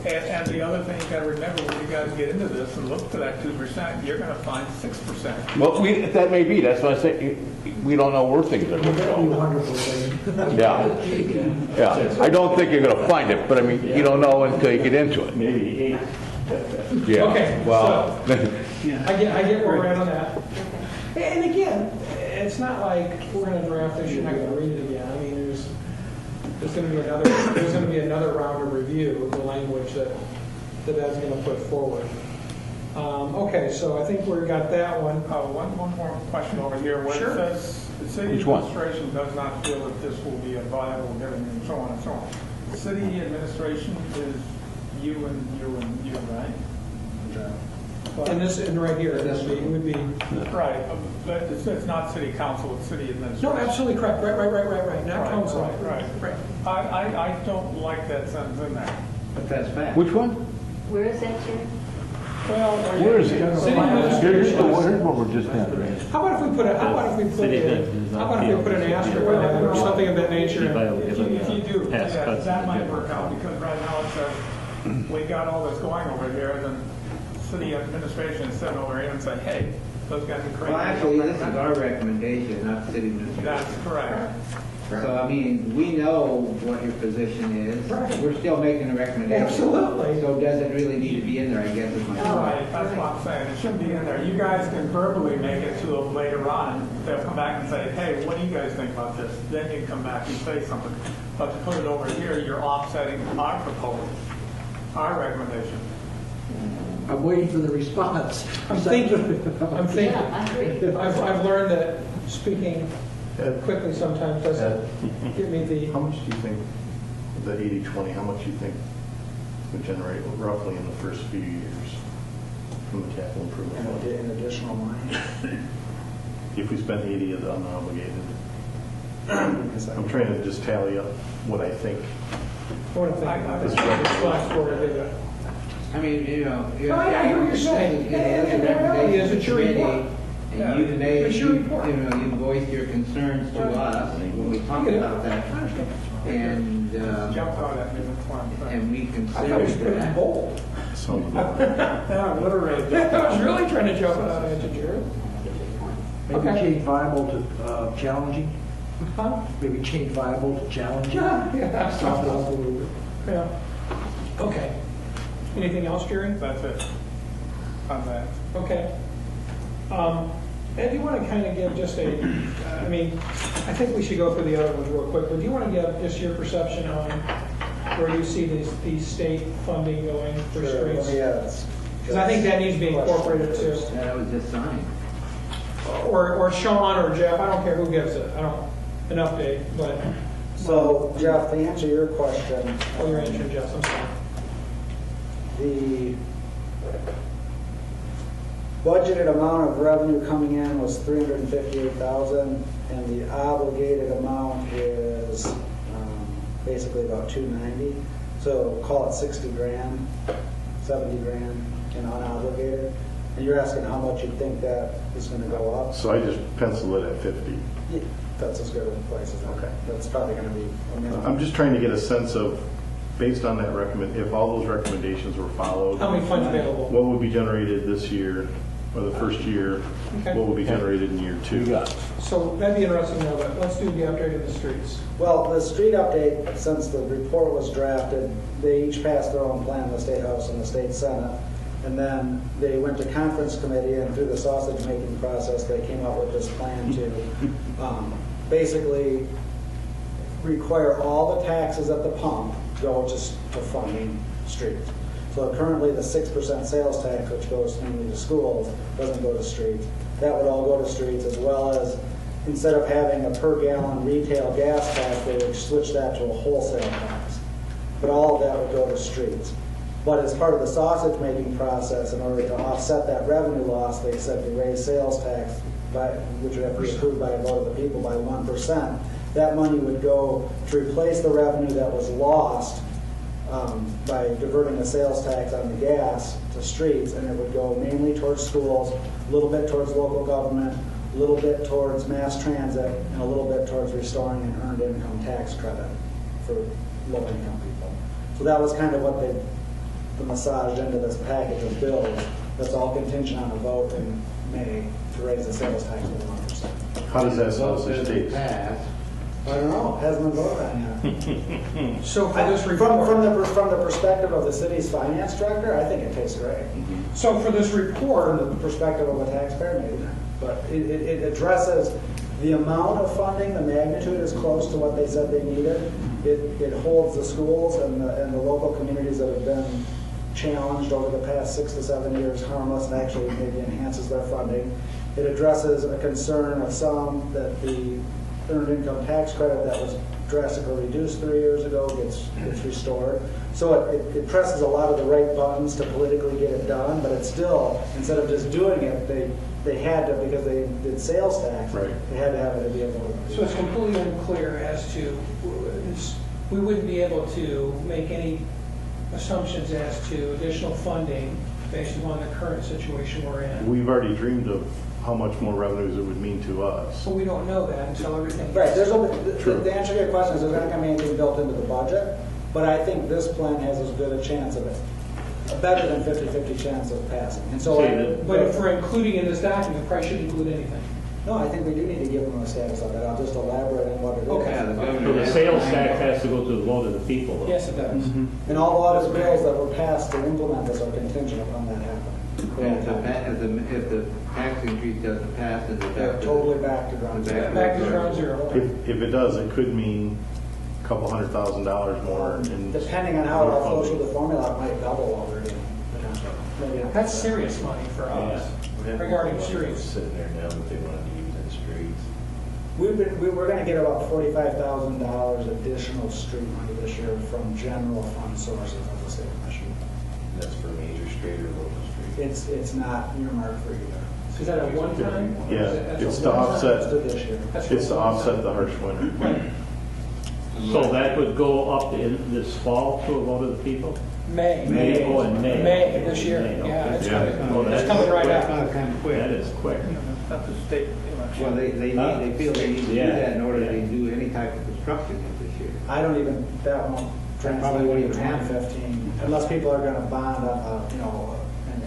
And the other thing you got to remember when you guys get into this and look for that 2%, you're going to find 6%. Well, that may be. That's why I say we don't know where things are going to go. Yeah. I don't think you're going to find it, but I mean, you don't know until you get into it. Maybe 8. Yeah. Okay, well, so I get where we're at on that. And again, it's not like we're going to draft this, you're not going to read it again. I mean, there's going to be another round of review of the language that Ed's going to put forward. Okay, so I think we've got that one. One more question over here. Where Sure. It says the city Which one? administration does not feel that this will be a viable given and so on and so on. City administration is you and you and you, right? And right here, it would be. Right, but it's not city council, it's city administration. No, absolutely correct. Right. Not council. Right. I don't like that sentence in there. But that's fact. which one? Where is that, Jerry? Well, Where is it? City Here's administration. what we're just at. How about if we put an asterisk on that or something of that nature? If you do, that might work out, because right now it says, we got all this going over here, then city administration is sitting over here and say, hey, those guys are crazy. Well, actually, this is our recommendation, not the city administration. That's correct. So, I mean, we know what your position is. Right. We're still making a recommendation. Absolutely. So does it really need to be in there, I guess is my point. Right, that's what I'm saying. It shouldn't be in there. You guys can verbally make it to them later on. They'll come back and say, hey, what do you guys think about this? Then you come back and say something. But to put it over here, you're offsetting our proposal, our recommendation. I'm waiting for the response. I'm thinking. Yeah, I agree. I've learned that speaking quickly sometimes doesn't give me the. How much do you think, the 80-20, how much do you think would generate roughly in the first few years from the capital improvement And fund? an additional money. If we spent 80 of the unobligated? I'm trying to just tally up what I think. I want to think about this. Last quarter, I did that. I mean, you know. No, I hear what you're saying. And the reality is it's your report. And you've made, It's your report. you know, you voiced your concerns to us when we talked about that. And, Jumped out at me, that's why I'm saying. and we I thought we should put considered it in that. bold. Some of it. Yeah, literally. I was really trying to jump out at you, Jared. Maybe Okay. change viable to challenging. Huh? Maybe change viable to challenging. Yeah. Soften it up a little bit. Yeah. Okay. Anything else, Jerry? That's it. On that. Okay. Ed, do you want to kind of give just I mean, I think we should go through the other ones real quick, but do you want to give just your perception on where you see these state funding going for streets? Yes. Because I think that needs to be incorporated too. Yeah, that was just signed. Or Sean or Jeff, I don't care who gives it, an update, but, So, Jeff, to answer your question, oh, you're answering Jeff, I'm sorry. the budgeted amount of revenue coming in was $358,000, and the obligated amount is basically about $290. So call it 60 grand, 70 grand in unobligated. And you're asking how much you think that is going to go up? So I just penciled it at 50. Yeah, that's as good of a place as that. Okay. That's probably going to be a minimum. I'm just trying to get a sense of, based on that if all those recommendations were followed, How many funds available? what would be generated this year, or the first year, Okay. what would be generated in year two? So that'd be interesting to know, but let's do the update of the streets. Well, the street update, since the report was drafted, they each passed their own plan, the State House and the State Senate. And then they went to conference committee, and through the sausage making process, they came up with this plan to basically require all the taxes at the pump go just to funding streets. So currently the 6% sales tax, which goes mainly to schools, doesn't go to streets. That would all go to streets, as well as instead of having a per gallon retail gas tax, they would switch that to a wholesale tax. But all of that would go to streets. But as part of the sausage making process, in order to offset that revenue loss, they said to raise sales tax, which would have to be approved by a vote of the people, by 1%. That money would go to replace the revenue that was lost by diverting the sales tax on the gas to streets, and it would go mainly towards schools, a little bit towards local government, a little bit towards mass transit, and a little bit towards restoring an earned income tax credit for low-income people. So that was kind of what they massaged into this package of bills. That's all contingent on a vote in May to raise the sales tax to 1%. How does that sausage taste? I don't know. It hasn't been voted on yet. So for this From report, from the perspective of the city's finance director, I think it tastes great. so for this report, From the perspective of a taxpayer, maybe not. But it addresses the amount of funding, the magnitude is close to what they said they needed. It holds the schools and the local communities that have been challenged over the past 6 to 7 years harmless, and actually maybe enhances their funding. It addresses a concern of some that the earned income tax credit that was drastically reduced 3 years ago gets restored. So it presses a lot of the right buttons to politically get it done, but it's still, instead of just doing it, they had to, because they did sales tax, Right. they had to have it to be able to. so it's completely unclear as to, we wouldn't be able to make any assumptions as to additional funding based upon the current situation we're in. We've already dreamed of how much more revenues it would mean to us. So we don't know that until everything. Right, gets- the answer to your question is there's not going to be anything built into the budget, but I think this plan has as good a chance of it, a better than 50-50 chance of passing. And so, But if we're including in this document, we probably shouldn't include anything. no, I think we do need to give them a status of it. I'll just elaborate on what it is. Okay. So the sales tax has to go to the vote of the people, though. Yes, it does. And all the bills that were passed to implement this are contingent upon that happening. If the tax increase doesn't pass, then They're totally back to ground zero. Back to ground zero. If it does, it could mean a couple $100,000 more in. Depending on how it all flows through the formula, it might double already, potentially. Maybe not. That's serious money for us regarding streets. Sitting there now that they wanted to use in the streets. We're going to get about $45,000 additional street money this year from general fund sources of the state of Michigan. That's for major street or local street. It's not earmarked for either. Is that a one-time? or Yeah, is it- that's a it's to one-time? offset. It's to this year. That's for It's to one-time. offset the harsh winter. So that would go up in this fall to a vote of the people? May. Oh, in May. May this year, May, okay. yeah, it's Yeah. coming, it's coming right up. kind of quick. That is quick. Not the state election. Well, they feel they need to do Yeah. that in order to do any type of construction this year. I don't even, that won't translate Probably won't into even happen. 2015, unless people are going to bond on,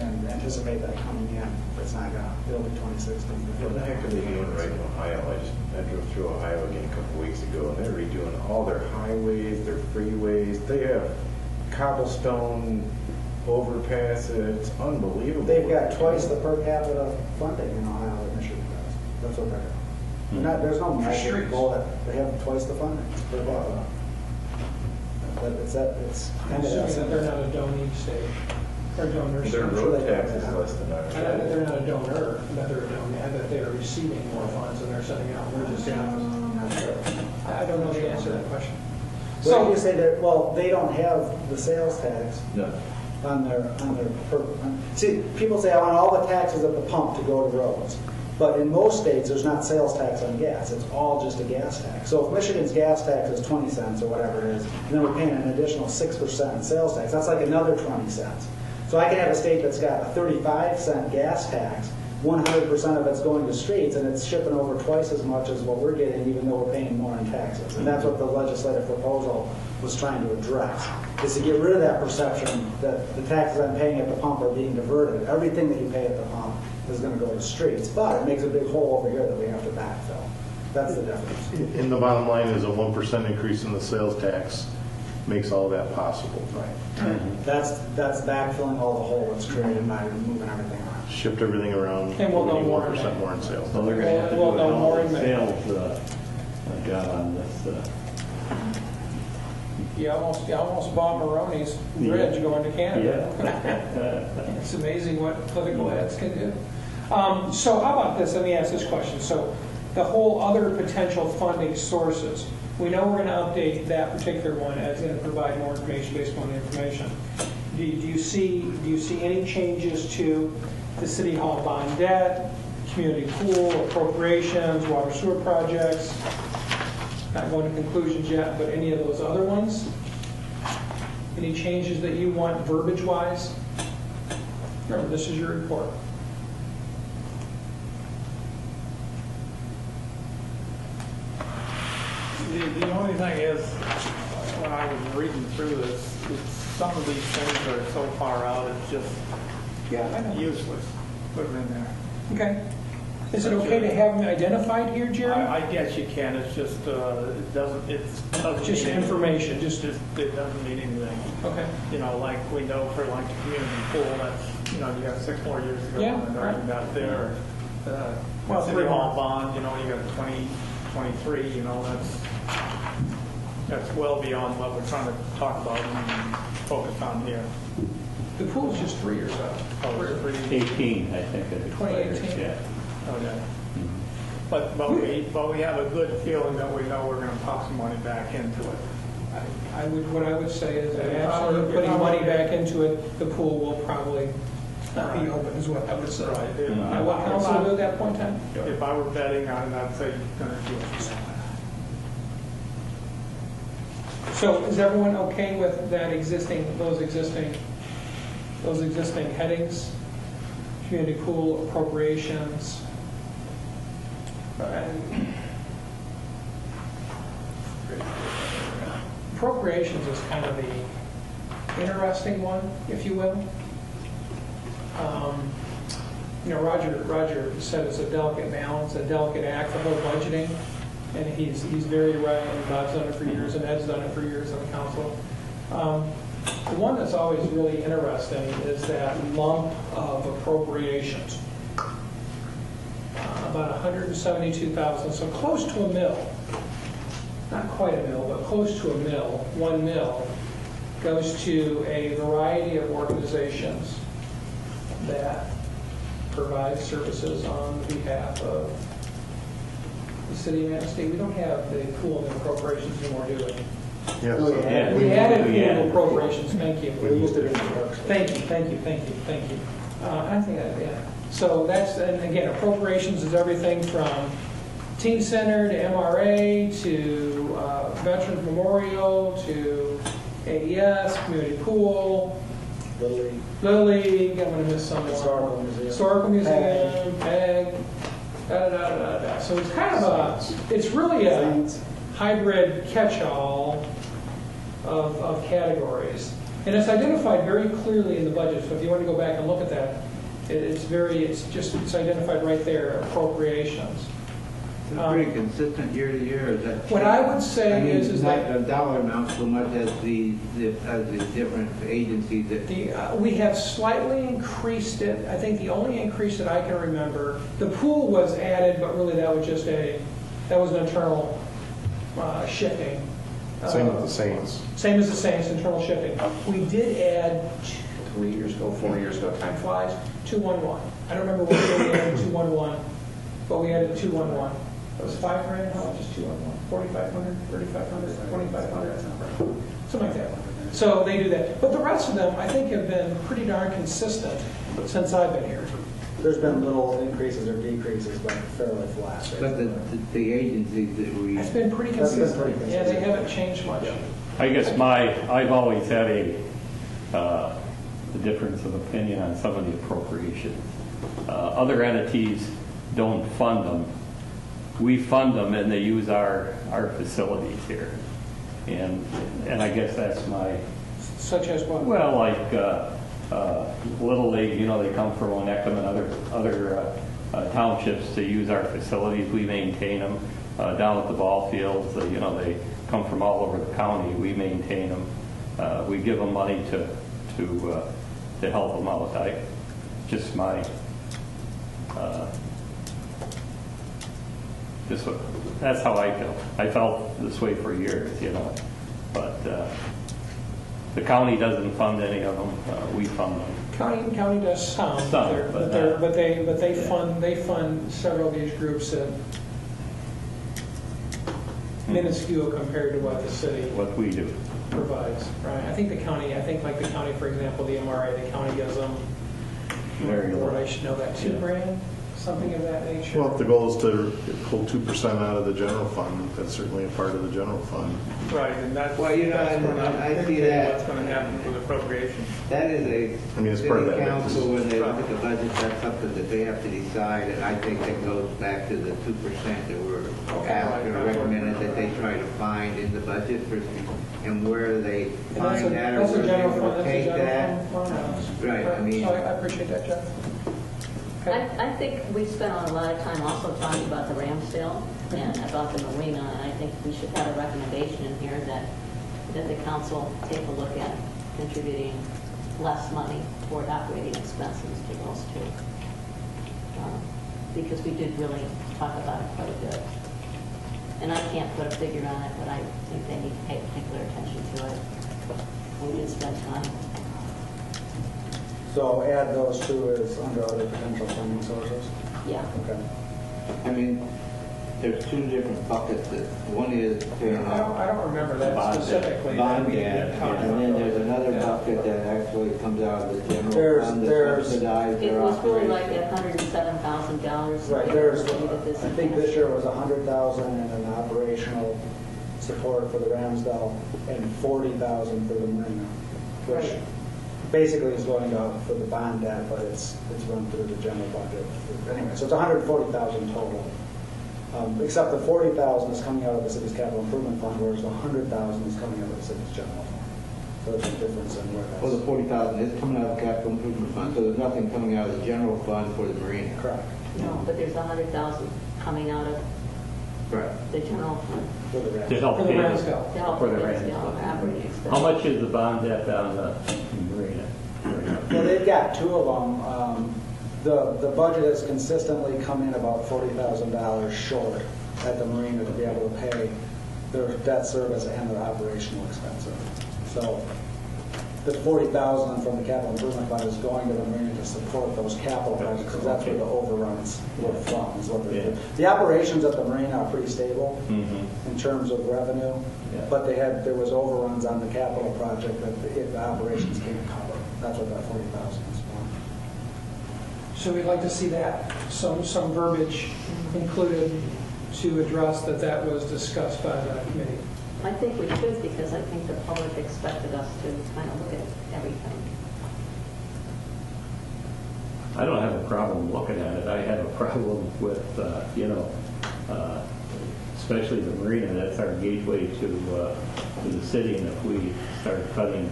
and anticipate that coming in. It's not going to, it'll be 2016. What the heck are they doing right in Ohio? I drove through Ohio again a couple weeks ago, and they're redoing all their highways, their freeways. They have cobblestone overpasses. It's unbelievable. They've got twice the per capita funding in Ohio that Michigan does. That's what they're doing. There's no magic streets. bullet. They have twice the funding per capita. But it's I'm kind assuming of that they're not a donee state, or donor state. Their I'm sure road they tax have is that. less than ours. I know that they're not a donor, that they're a donor, that they are receiving more funds than they're sending out. We're just, I'm not sure. I don't know the answer to that question. So you say that, well, they don't have the sales tax No. on their see, people say, I want all the taxes at the pump to go to roads. But in most states, there's not sales tax on gas. It's all just a gas tax. So if Michigan's gas tax is 20 cents or whatever it is, and then we're paying an additional 6% in sales tax, that's like another 20 cents. So I can have a state that's got a 35-cent gas tax, 100% of it's going to streets, and it's shipping over twice as much as what we're getting, even though we're paying more in taxes. And that's what the legislative proposal was trying to address, is to get rid of that perception that the taxes I'm paying at the pump are being diverted. Everything that you pay at the pump is going to go to streets, but it makes a big hole over here that we have to backfill. That's the difference. And the bottom line is a 1% increase in the sales tax makes all that possible. Right. That's backfilling all the hole that's created by moving everything around. Shift everything around, And we'll know more. 1% more in sales. So they're going to have to do We'll a know hell more of in a May. sales job on this. You almost bought Maroney's bridge going to Canada. Yeah. It's amazing what political ads can do. So how about this? Let me ask this question. So the whole other potential funding sources, we know we're going to update that particular one as going to provide more information based on the information. Do you see any changes to the City Hall bond debt, community pool, appropriations, water sewer projects? Not going to conclusions yet, but any of those other ones? Any changes that you want verbiage-wise? Remember, this is your report. The only thing is, when I was reading through this, some of these things are so far out, it's just useless. Put them in there. Okay. Is it okay to have them identified here, Jerry? I guess you can. It's just it doesn't Just mean information. Just it doesn't mean anything. Okay. You know, like we know for like the community pool, that's you got 6 more years to go. Yeah, And right. you got there. Well, City 3 Hall more. bond, you got 2023. You know, that's well beyond what we're trying to talk about and focus on here. The pool's just 3 years out. Oh, it's pretty- 18, I think. it expires, 2018. Yeah. Okay. But we have a good feeling that we know we're going to pop some money back into it. What I would say is that If I after were- you're putting if I were- money back into it, the pool will probably not be open, is what I would say. Right. If- Now, what council do at that point in time? If I were betting on it, I'd say you're going to do it. So is everyone okay with that those existing headings? Community pool, appropriations. Appropriations is kind of the interesting one, if you will. Roger said it's a delicate balance, a delicate act, the whole budgeting, and he's very right, and Bob's done it for years, and Ed's done it for years on the council. The one that's always really interesting is that lump of appropriations. About 172,000, so close to a mill. Not quite a mill, but close to a mill, 1 mill, goes to a variety of organizations that provide services on behalf of the city of Manistee. We don't have the pool and appropriations anymore, do we? Yeah, We added pool and appropriations, thank you. We used to be in the works. Thank you. I think yeah. So that's, and again, appropriations is everything from Teen Center to MRA to Veterans Memorial to AES, Community Pool, Little League, I'm going to miss someone. Historical Museum, PEG, da-da-da-da-da. So it's kind of it's really a hybrid catch-all of categories. And it's identified very clearly in the budget, so if you want to go back and look at that, it's identified right there, appropriations. It's pretty consistent year to year. Is that What I would say is not that the dollar amount so much as the different agencies that. we have slightly increased it. I think the only increase that I can remember, the pool was added, but really that was an internal shifting. Same with the Saints. Same as the Saints, internal shifting. We did add 4 years ago, time flies, 211. I don't remember what we added 211, but we added 211. It was $5,000, how much is 211? 4,500, 3,500, 2,500, something like that. So they do that. But the rest of them, I think, have been pretty darn consistent since I've been here. There's been little increases or decreases, but fairly flat. But the agencies that we. It's been pretty That's been consistent. pretty Yeah, they consistent. haven't changed much. I guess I've always had a difference of opinion on some of the appropriations. Other entities don't fund them. We fund them and they use our facilities here. And I guess that's my... Such as what? Well, like Little League, they come from Onectum and other townships to use our facilities. We maintain them down at the ball fields. They come from all over the county. We maintain them. We give them money to help them out. Just my, that's how I feel. I felt this way for years, you know. But the county doesn't fund any of them. We fund them. County does some, but they fund several of these groups at minuscule compared to what the city What we do. provides, right? I think like the county, for example, the MRA, the county gives them, Very Lord, low. I should know that, $2,000, something of that nature. Well, if the goal is to pull 2% out of the general fund, that's certainly a part of the general fund. Right, and that's, Well, you know, that's what I I'm see thinking that. what's going to happen with appropriations. That is a I mean, it's part of city that council, mix. when they look at the budget, that's something that they have to decide, and I think that goes back to the 2% that were asked or recommended that they try to find in the budget for, and where they And that's a- find that, or that's a where they general will fund, that's a take general that. fund. Right, I mean. So I appreciate that, Jeff. Okay. I think we spent a lot of time also talking about the Ramsdale and about the marina, and I think we should have a recommendation in here that the council take a look at contributing less money toward operating expenses to those two. Because we did really talk about it quite a bit. And I can't put a figure on it, but I think they need to pay particular attention to it. We did spend time. So add those two as under other potential funding sources? Yeah. Okay. I mean, there's two different buckets. That one is paying I don't remember that Bond debt. specifically. bond We debt, talked and then about there's those. another Yeah. bucket that actually comes out of the general There's- fund there's- to subsidize It their was really like operation. at $107,000. Right, there's, I I think this year was 100,000 in an operational support for the Ramsdale and 40,000 for the marina, which Right. basically is going out for the bond debt, but it's run through the general budget. Anyway, so it's 140,000 total. Except the 40,000 is coming out of the city's capital improvement fund, whereas the 100,000 is coming out of the city's general fund. So there's a difference in where Well, the that's. 40,000 is coming out of the capital improvement fund, so there's nothing coming out of the general fund for the marina. Correct. No, but there's 100,000 coming out of Right. the general fund For the To Ramsdale. help For the pay the- Ramsdale. to help For the with Ramsdale. operating expenses. How much is the bond debt on the marina? Well, they've got two of them. The budget has consistently come in about $40,000 short at the marina to be able to pay their debt service and their operational expenses. So the 40,000 from the capital improvement fund is going to the marina to support those capital projects, because that's where the overruns were from. Is what they're doing. The operations at the marina are pretty stable in terms of revenue, Yeah. but there was overruns on the capital project that the operations can't cover. That's what that 40,000 is for. So we'd like to see that, some verbiage included to address that was discussed by the committee. I think we should, because I think the public expected us to kind of look at everything. I don't have a problem looking at it. I have a problem with, especially the marina. That's our gateway to the city, and if we start cutting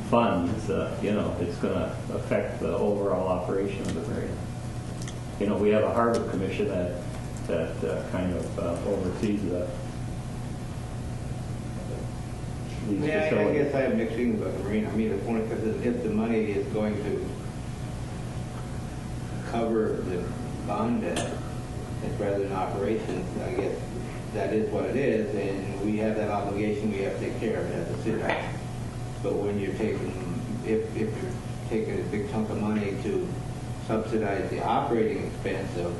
funds, it's going to affect the overall operation of the marina. We have a harbor commission that kind of oversees these Yeah, I facilities. guess I have mixed feelings about the marina. I mean, the point, because if the money is going to cover the bond debt, it's rather than operations, I guess that is what it is, and we have that obligation, we have to take care of it as a city. But when you're if you're taking a big chunk of money to subsidize the operating expense of,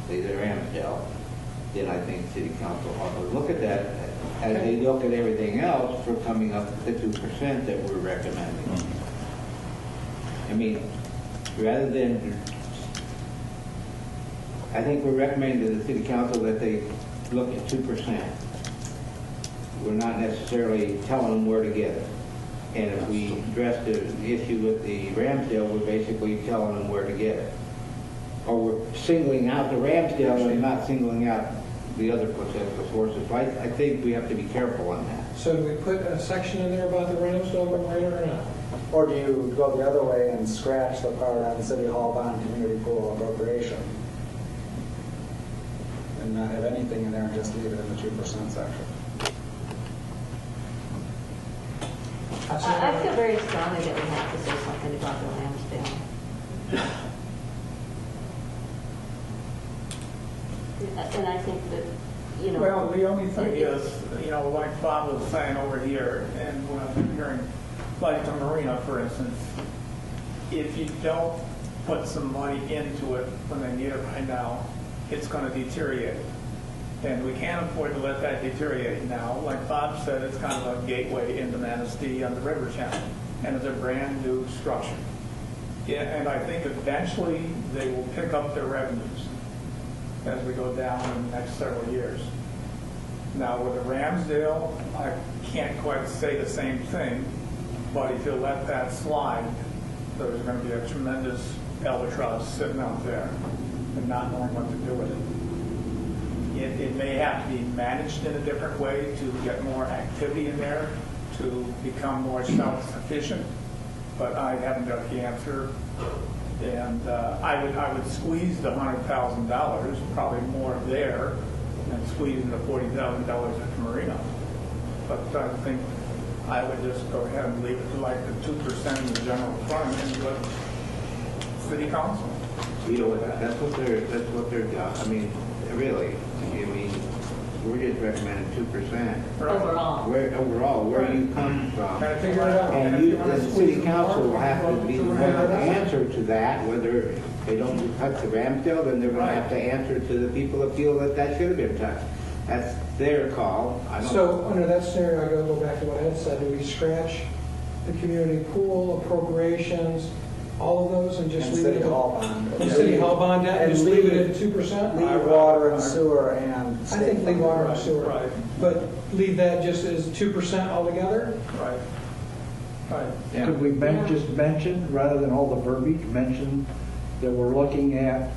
say, the Ramsdale, then I think city council ought to look at that as they look at everything else for coming up with the 2% that we're recommending. I mean, rather than, I think we're recommending to the city council that they look at 2%. We're not necessarily telling them where to get it. And if we address the issue with the Ramsdale, we're basically telling them where to get it. Or we're singling out the Ramsdale and not singling out the other potential sources. I think we have to be careful on that. So do we put a section in there about the Ramsdale marina or not? Or do you go the other way and scratch the part on City Hall bond community pool appropriation? And not have anything in there and just leave it in the 2% section? I feel very strongly that we have to say something about the Lansdale. And I think that, you know. Well, the only thing is, you know, like Bob was saying over here, and when I've been hearing, like the marina, for instance, if you don't put some money into it when they need it right now, it's going to deteriorate. And we can't afford to let that deteriorate now. Like Bob said, it's kind of a gateway into Manistee on the River Channel, and it's a brand new structure. Yeah, and I think eventually they will pick up their revenues as we go down in the next several years. Now with the Ramsdale, I can't quite say the same thing, but if you let that slide, there's going to be a tremendous albatross sitting out there and not knowing what to do with it. It may have to be managed in a different way to get more activity in there, to become more self-sufficient, but I haven't got the answer. And I would squeeze the $100,000, probably more there, and squeeze the $40,000 at the marina. But I think I would just go ahead and leave it to like the 2% in the general fund and let city council. You know, that's what they're, I mean, really, I mean, we're just recommending 2%. Overall. Overall, where you come from. Gotta figure it out. And the city council will have to be the one to answer to that, whether they don't touch the Ramsdale, then they're going to have to answer to the people that feel that that should have been touched. That's their call. So under that scenario, I gotta go back to what Ed said. Do we scratch the community pool, appropriations, all of those, and just And leave city it hall bond. and city hall bond debt, and And just leave it leave- at 2%? Leave water and sewer and. I think leave water and sewer, Right. but leave that just as 2% altogether? Right. Right. Yeah. Could we just mention, rather than all the verbiage, mention that we're looking at,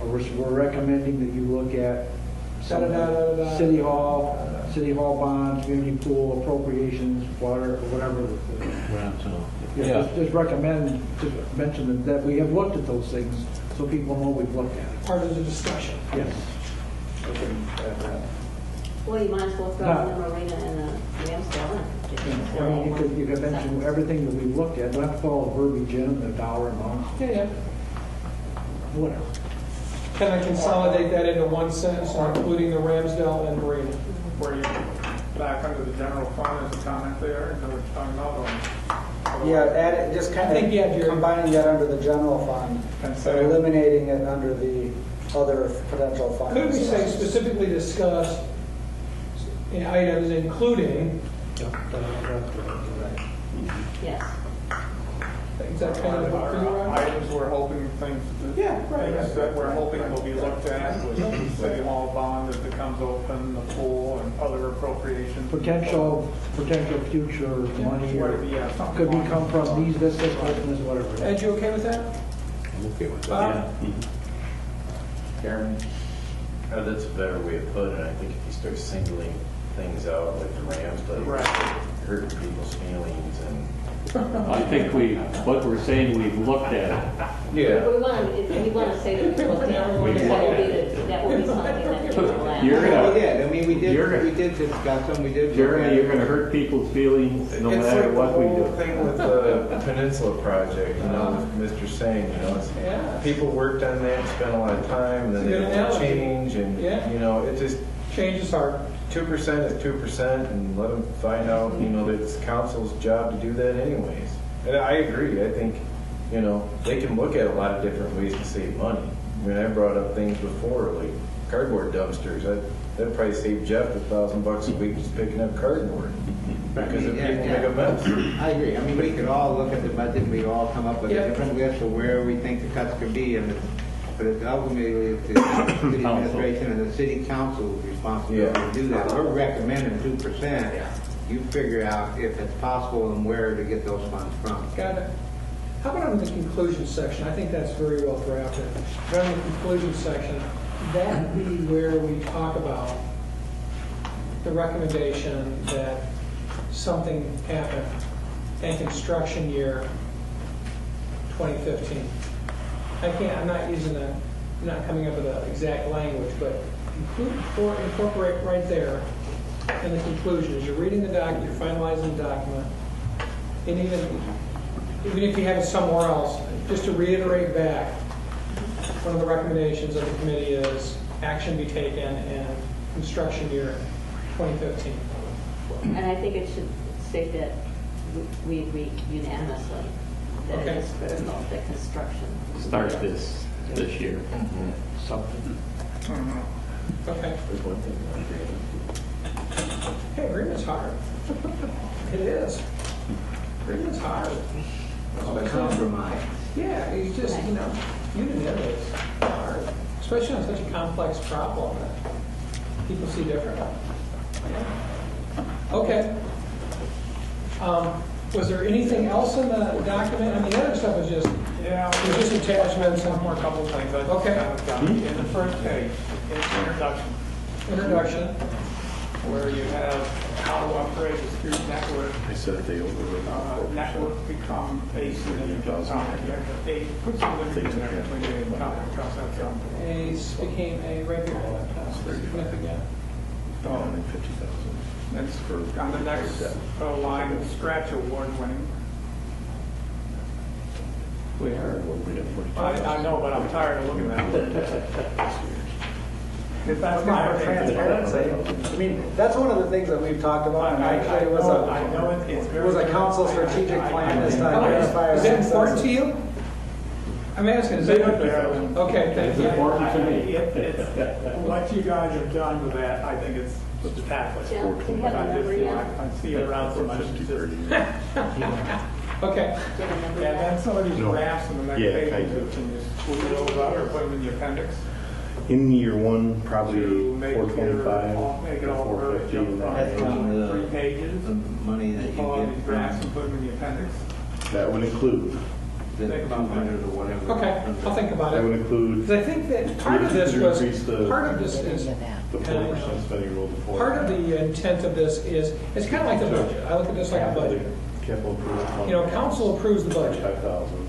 or we're recommending that you look at some Da-da-da-da-da. city hall bonds, community pool, appropriations, water, or whatever. Yeah. Just recommend, just mention that we have looked at those things, so people know we've looked at it. Part of the discussion. Yes. Well, you might as well throw in the marina and the Ramsdale in. I mean, you could mention everything that we've looked at, don't have to put all the verbiage in, the dollar amount, Yeah. whatever. Can I consolidate that into one sentence, including the Ramsdale and Marina? Where you back under the general fund as a comment there, is that what you're talking about? Or- Yeah, add it, just kind I think, yeah, of Jerry. combining that under the general fund, And and say- eliminating it under the other potential funds. Could we say specifically discuss items including, Yes. is that kind of what you were? Items we're hoping, things that we're hoping will be looked at with the city hall bond as it becomes open, the pool and other appropriations. Potential future money, or Yeah, something could be along come those from lines. this, whatever. Ed, you okay with that? I'm okay with that. Bob? Chairman? That's a better way of putting it. I think if you start singling things out like the Rams, but Right. hurting people's feelings and. I think what we're saying, we've looked at it. If we want to say that we looked at it, that will be something that we will add. You're gonna- We did, I mean, we You're- did discuss them, we did. look Jeremy, at you're it. gonna hurt people's feelings no It's matter like what we the whole do. thing with the Peninsula project, you know, with Mr. Singh, you know, Yeah. people worked on that, spent a lot of time, and then It's a they good had analogy. to change, and, Yeah. you know, it just, Change is hard. 2% is 2%, and let them find out, you know, that it's council's job to do that anyways. And I agree, I think, you know, they can look at a lot of different ways to save money. I mean, I brought up things before, like cardboard dumpsters, that'd probably save Jeff $1,000 a week just picking up cardboard, because if Yeah, people yeah. make a mess. I agree. I mean, we could all look at the budget, and we could all come up with Yeah. a different list of where we think the cuts could be, but it's ultimately it's the city administration and the city council's responsibility to do that. We're recommending 2%. You figure out if it's possible and where to get those funds from. Got it. How about on the conclusion section? I think that's very well drafted. Right on the conclusion section, that be where we talk about the recommendation that something happen in construction year 2015. I'm not using that, I'm not coming up with the exact language, but incorporate right there in the conclusion. As you're reading the document, you're finalizing the document, and even if you have it somewhere else, just to reiterate back, one of the recommendations of the committee is action be taken in construction year 2015. And I think it should state that we agree unanimously that it is critical that construction Start this year. Something. Okay. Hey, agreement's hard. It is. Agreement's hard. A compromise. Yeah, you just, unanimity is hard, especially on such a complex problem that people see differently. Okay. Was there anything else in the document? I mean, the other stuff was just, it was just attachments and One more couple of things. Okay. In the first page, it's introduction. Introduction. Where you have how to upgrade the street network. I said if they overrode. Network become a significant topic. Put some of the things in there between the topic, because that's something. ACE became a regular, significant. And 50,000. That's on the next line, scratch award winning. I know, but I'm tired of looking at it. If that's my opinion. Transparency. I mean, that's one of the things that we've talked about, and actually it was a council strategic plan this time. Is it important to you? I'm asking, is it? Okay, thank you. Important to me. What you guys have done with that, I think it's spectacular. Yeah, do you have a number yet? I see it around so much. Okay. And then some of these graphs on the next Yeah, page, kind of. can you smooth those out or put them in the appendix? In year one, probably To make it 425, make it all 450, and That's then on the 3 pages. money that you Pull all these get graphs from and put them in the appendix. that would include, the Think about 200 or whatever. Okay, I'll think about that it. would include Because I think that part of this was, part of this is, the 4% spending rule before. part of the intent of this is, it's kind of like the budget. I look at this like a budget. Capital improvement fund. You know, council approves the budget, 5,000.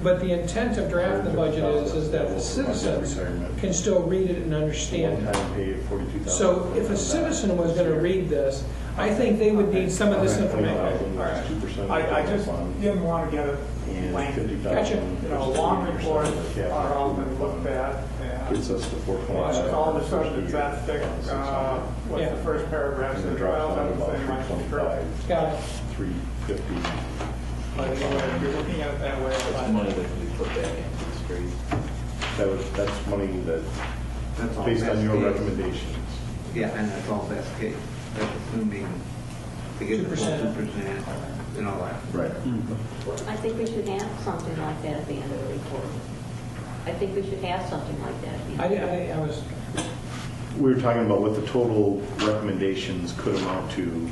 but the intent of drafting the budget is that the citizens can still read it and understand it. One-time pay of 42,000. So if a citizen was going to read this, I think they would need some of this information. 2% I just fund, didn't want to get it and lengthy. 50,000. Gotcha. You know, long reports are often looked at. Gets us to 425. And all of a sudden it's that thick, what's Yeah. the first paragraph And then says, drops well, down to that's the about same line. 325, Got it. 350. But anyway, if you're looking at it that way, That's money that can be put back into the street. That's money that, That's all based on best your case. recommendations. Yeah, and that's all best case. That's assuming to get the full 2%. 2% and all that. Right. I think we should have something like that at the end of the report. I think we should have something like that at the end. I was, We were talking about what the total recommendations could amount to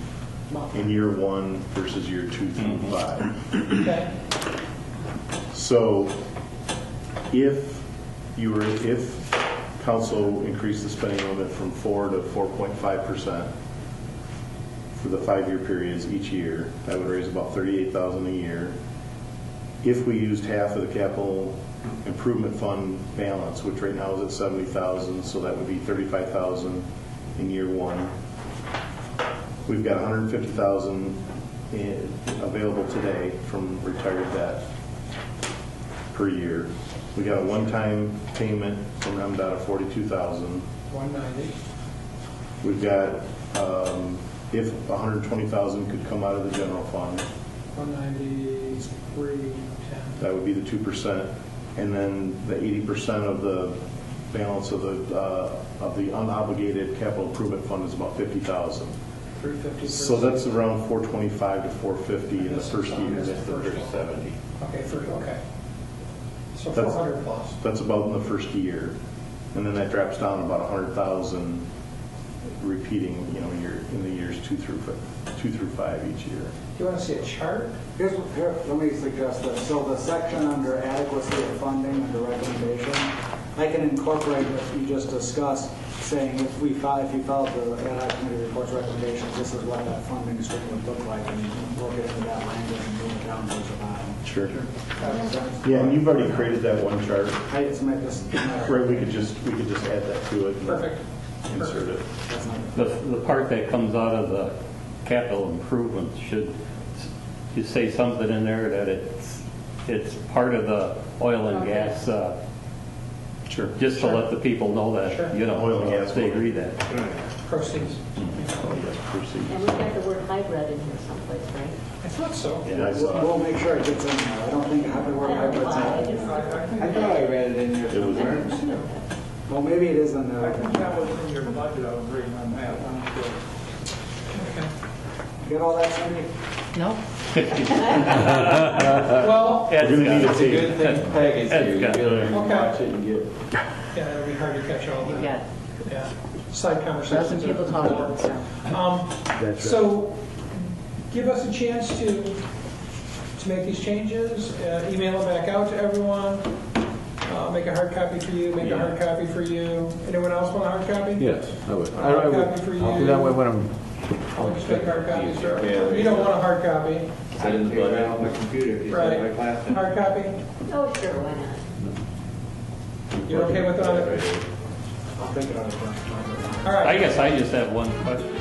in year one versus year 2 through 5. okay, So if council increased the spending limit from 4 to 4.5% for the 5-year periods each year, that would raise about $38,000 a year. If we used half of the capital improvement fund balance, which right now is at 70,000, so that would be 35,000 in year one. We've got 150,000 available today from retired debt per year. We got a one-time payment from MDOT of 42,000. 190. We've got, if 120,000 could come out of the general fund, 193, 10. that would be the 2%. And then the 80% of the balance of the unobligated capital improvement fund is about 50,000. 350. So that's around 425 to 450 in the first year. That's the first 70. Okay, okay. So That's- 400 plus. That's about in the first year. And then that drops down about 100,000 repeating, in the years 2 through 5 each year. Do you want to see a chart? Here, let me suggest this. So the section under adequacy of funding, under recommendation, I can incorporate what you just discussed, saying if you followed the ad hoc committee report's recommendations, this is what that funding stream would look like, and you can work it into that language and move it down towards the bottom. Sure. That makes sense? Yeah, and you've already created that one chart. I just make this. Right, we could just add that to it. And Perfect. Insert it. The part that comes out of the capital improvements should, you say something in there that it's part of the oil and gas, Sure. just to let the people know that, Sure. you know, Oil and gas. they agree that. Proceeds. And we've got the word hybrid in here someplace, right? I thought so. Yeah, I saw We'll make sure it gets in there. I don't think the word hybrid's in there. I thought I read it in there It was in somewhere. Well, maybe it is in I there. think that was in your budget, I was reading on that. I'm sure. You Get all that, Cindy? No? Well, Ed's We're gonna need got a it. tape. Good thing Peg is Ed's here. You got it. can Okay. watch it and get. yeah, it'll be hard to catch all You that. got Yeah, side conversations. dozen people are- talking, so. That's right. So, give us a chance to make these changes, email them back out to everyone, make a hard copy for you, make a hard copy for you. Anyone else want a hard copy? Yes, I would. A hard copy for you. I'll do that way when I'm, I'll just make hard copies for Yeah. you. don't want a hard copy, Is that in the Take it budget? out on my computer if you right? said my class. Hard copy? Oh, sure, why not? You're okay with that? I'll think about it. All right. I guess I just have one question.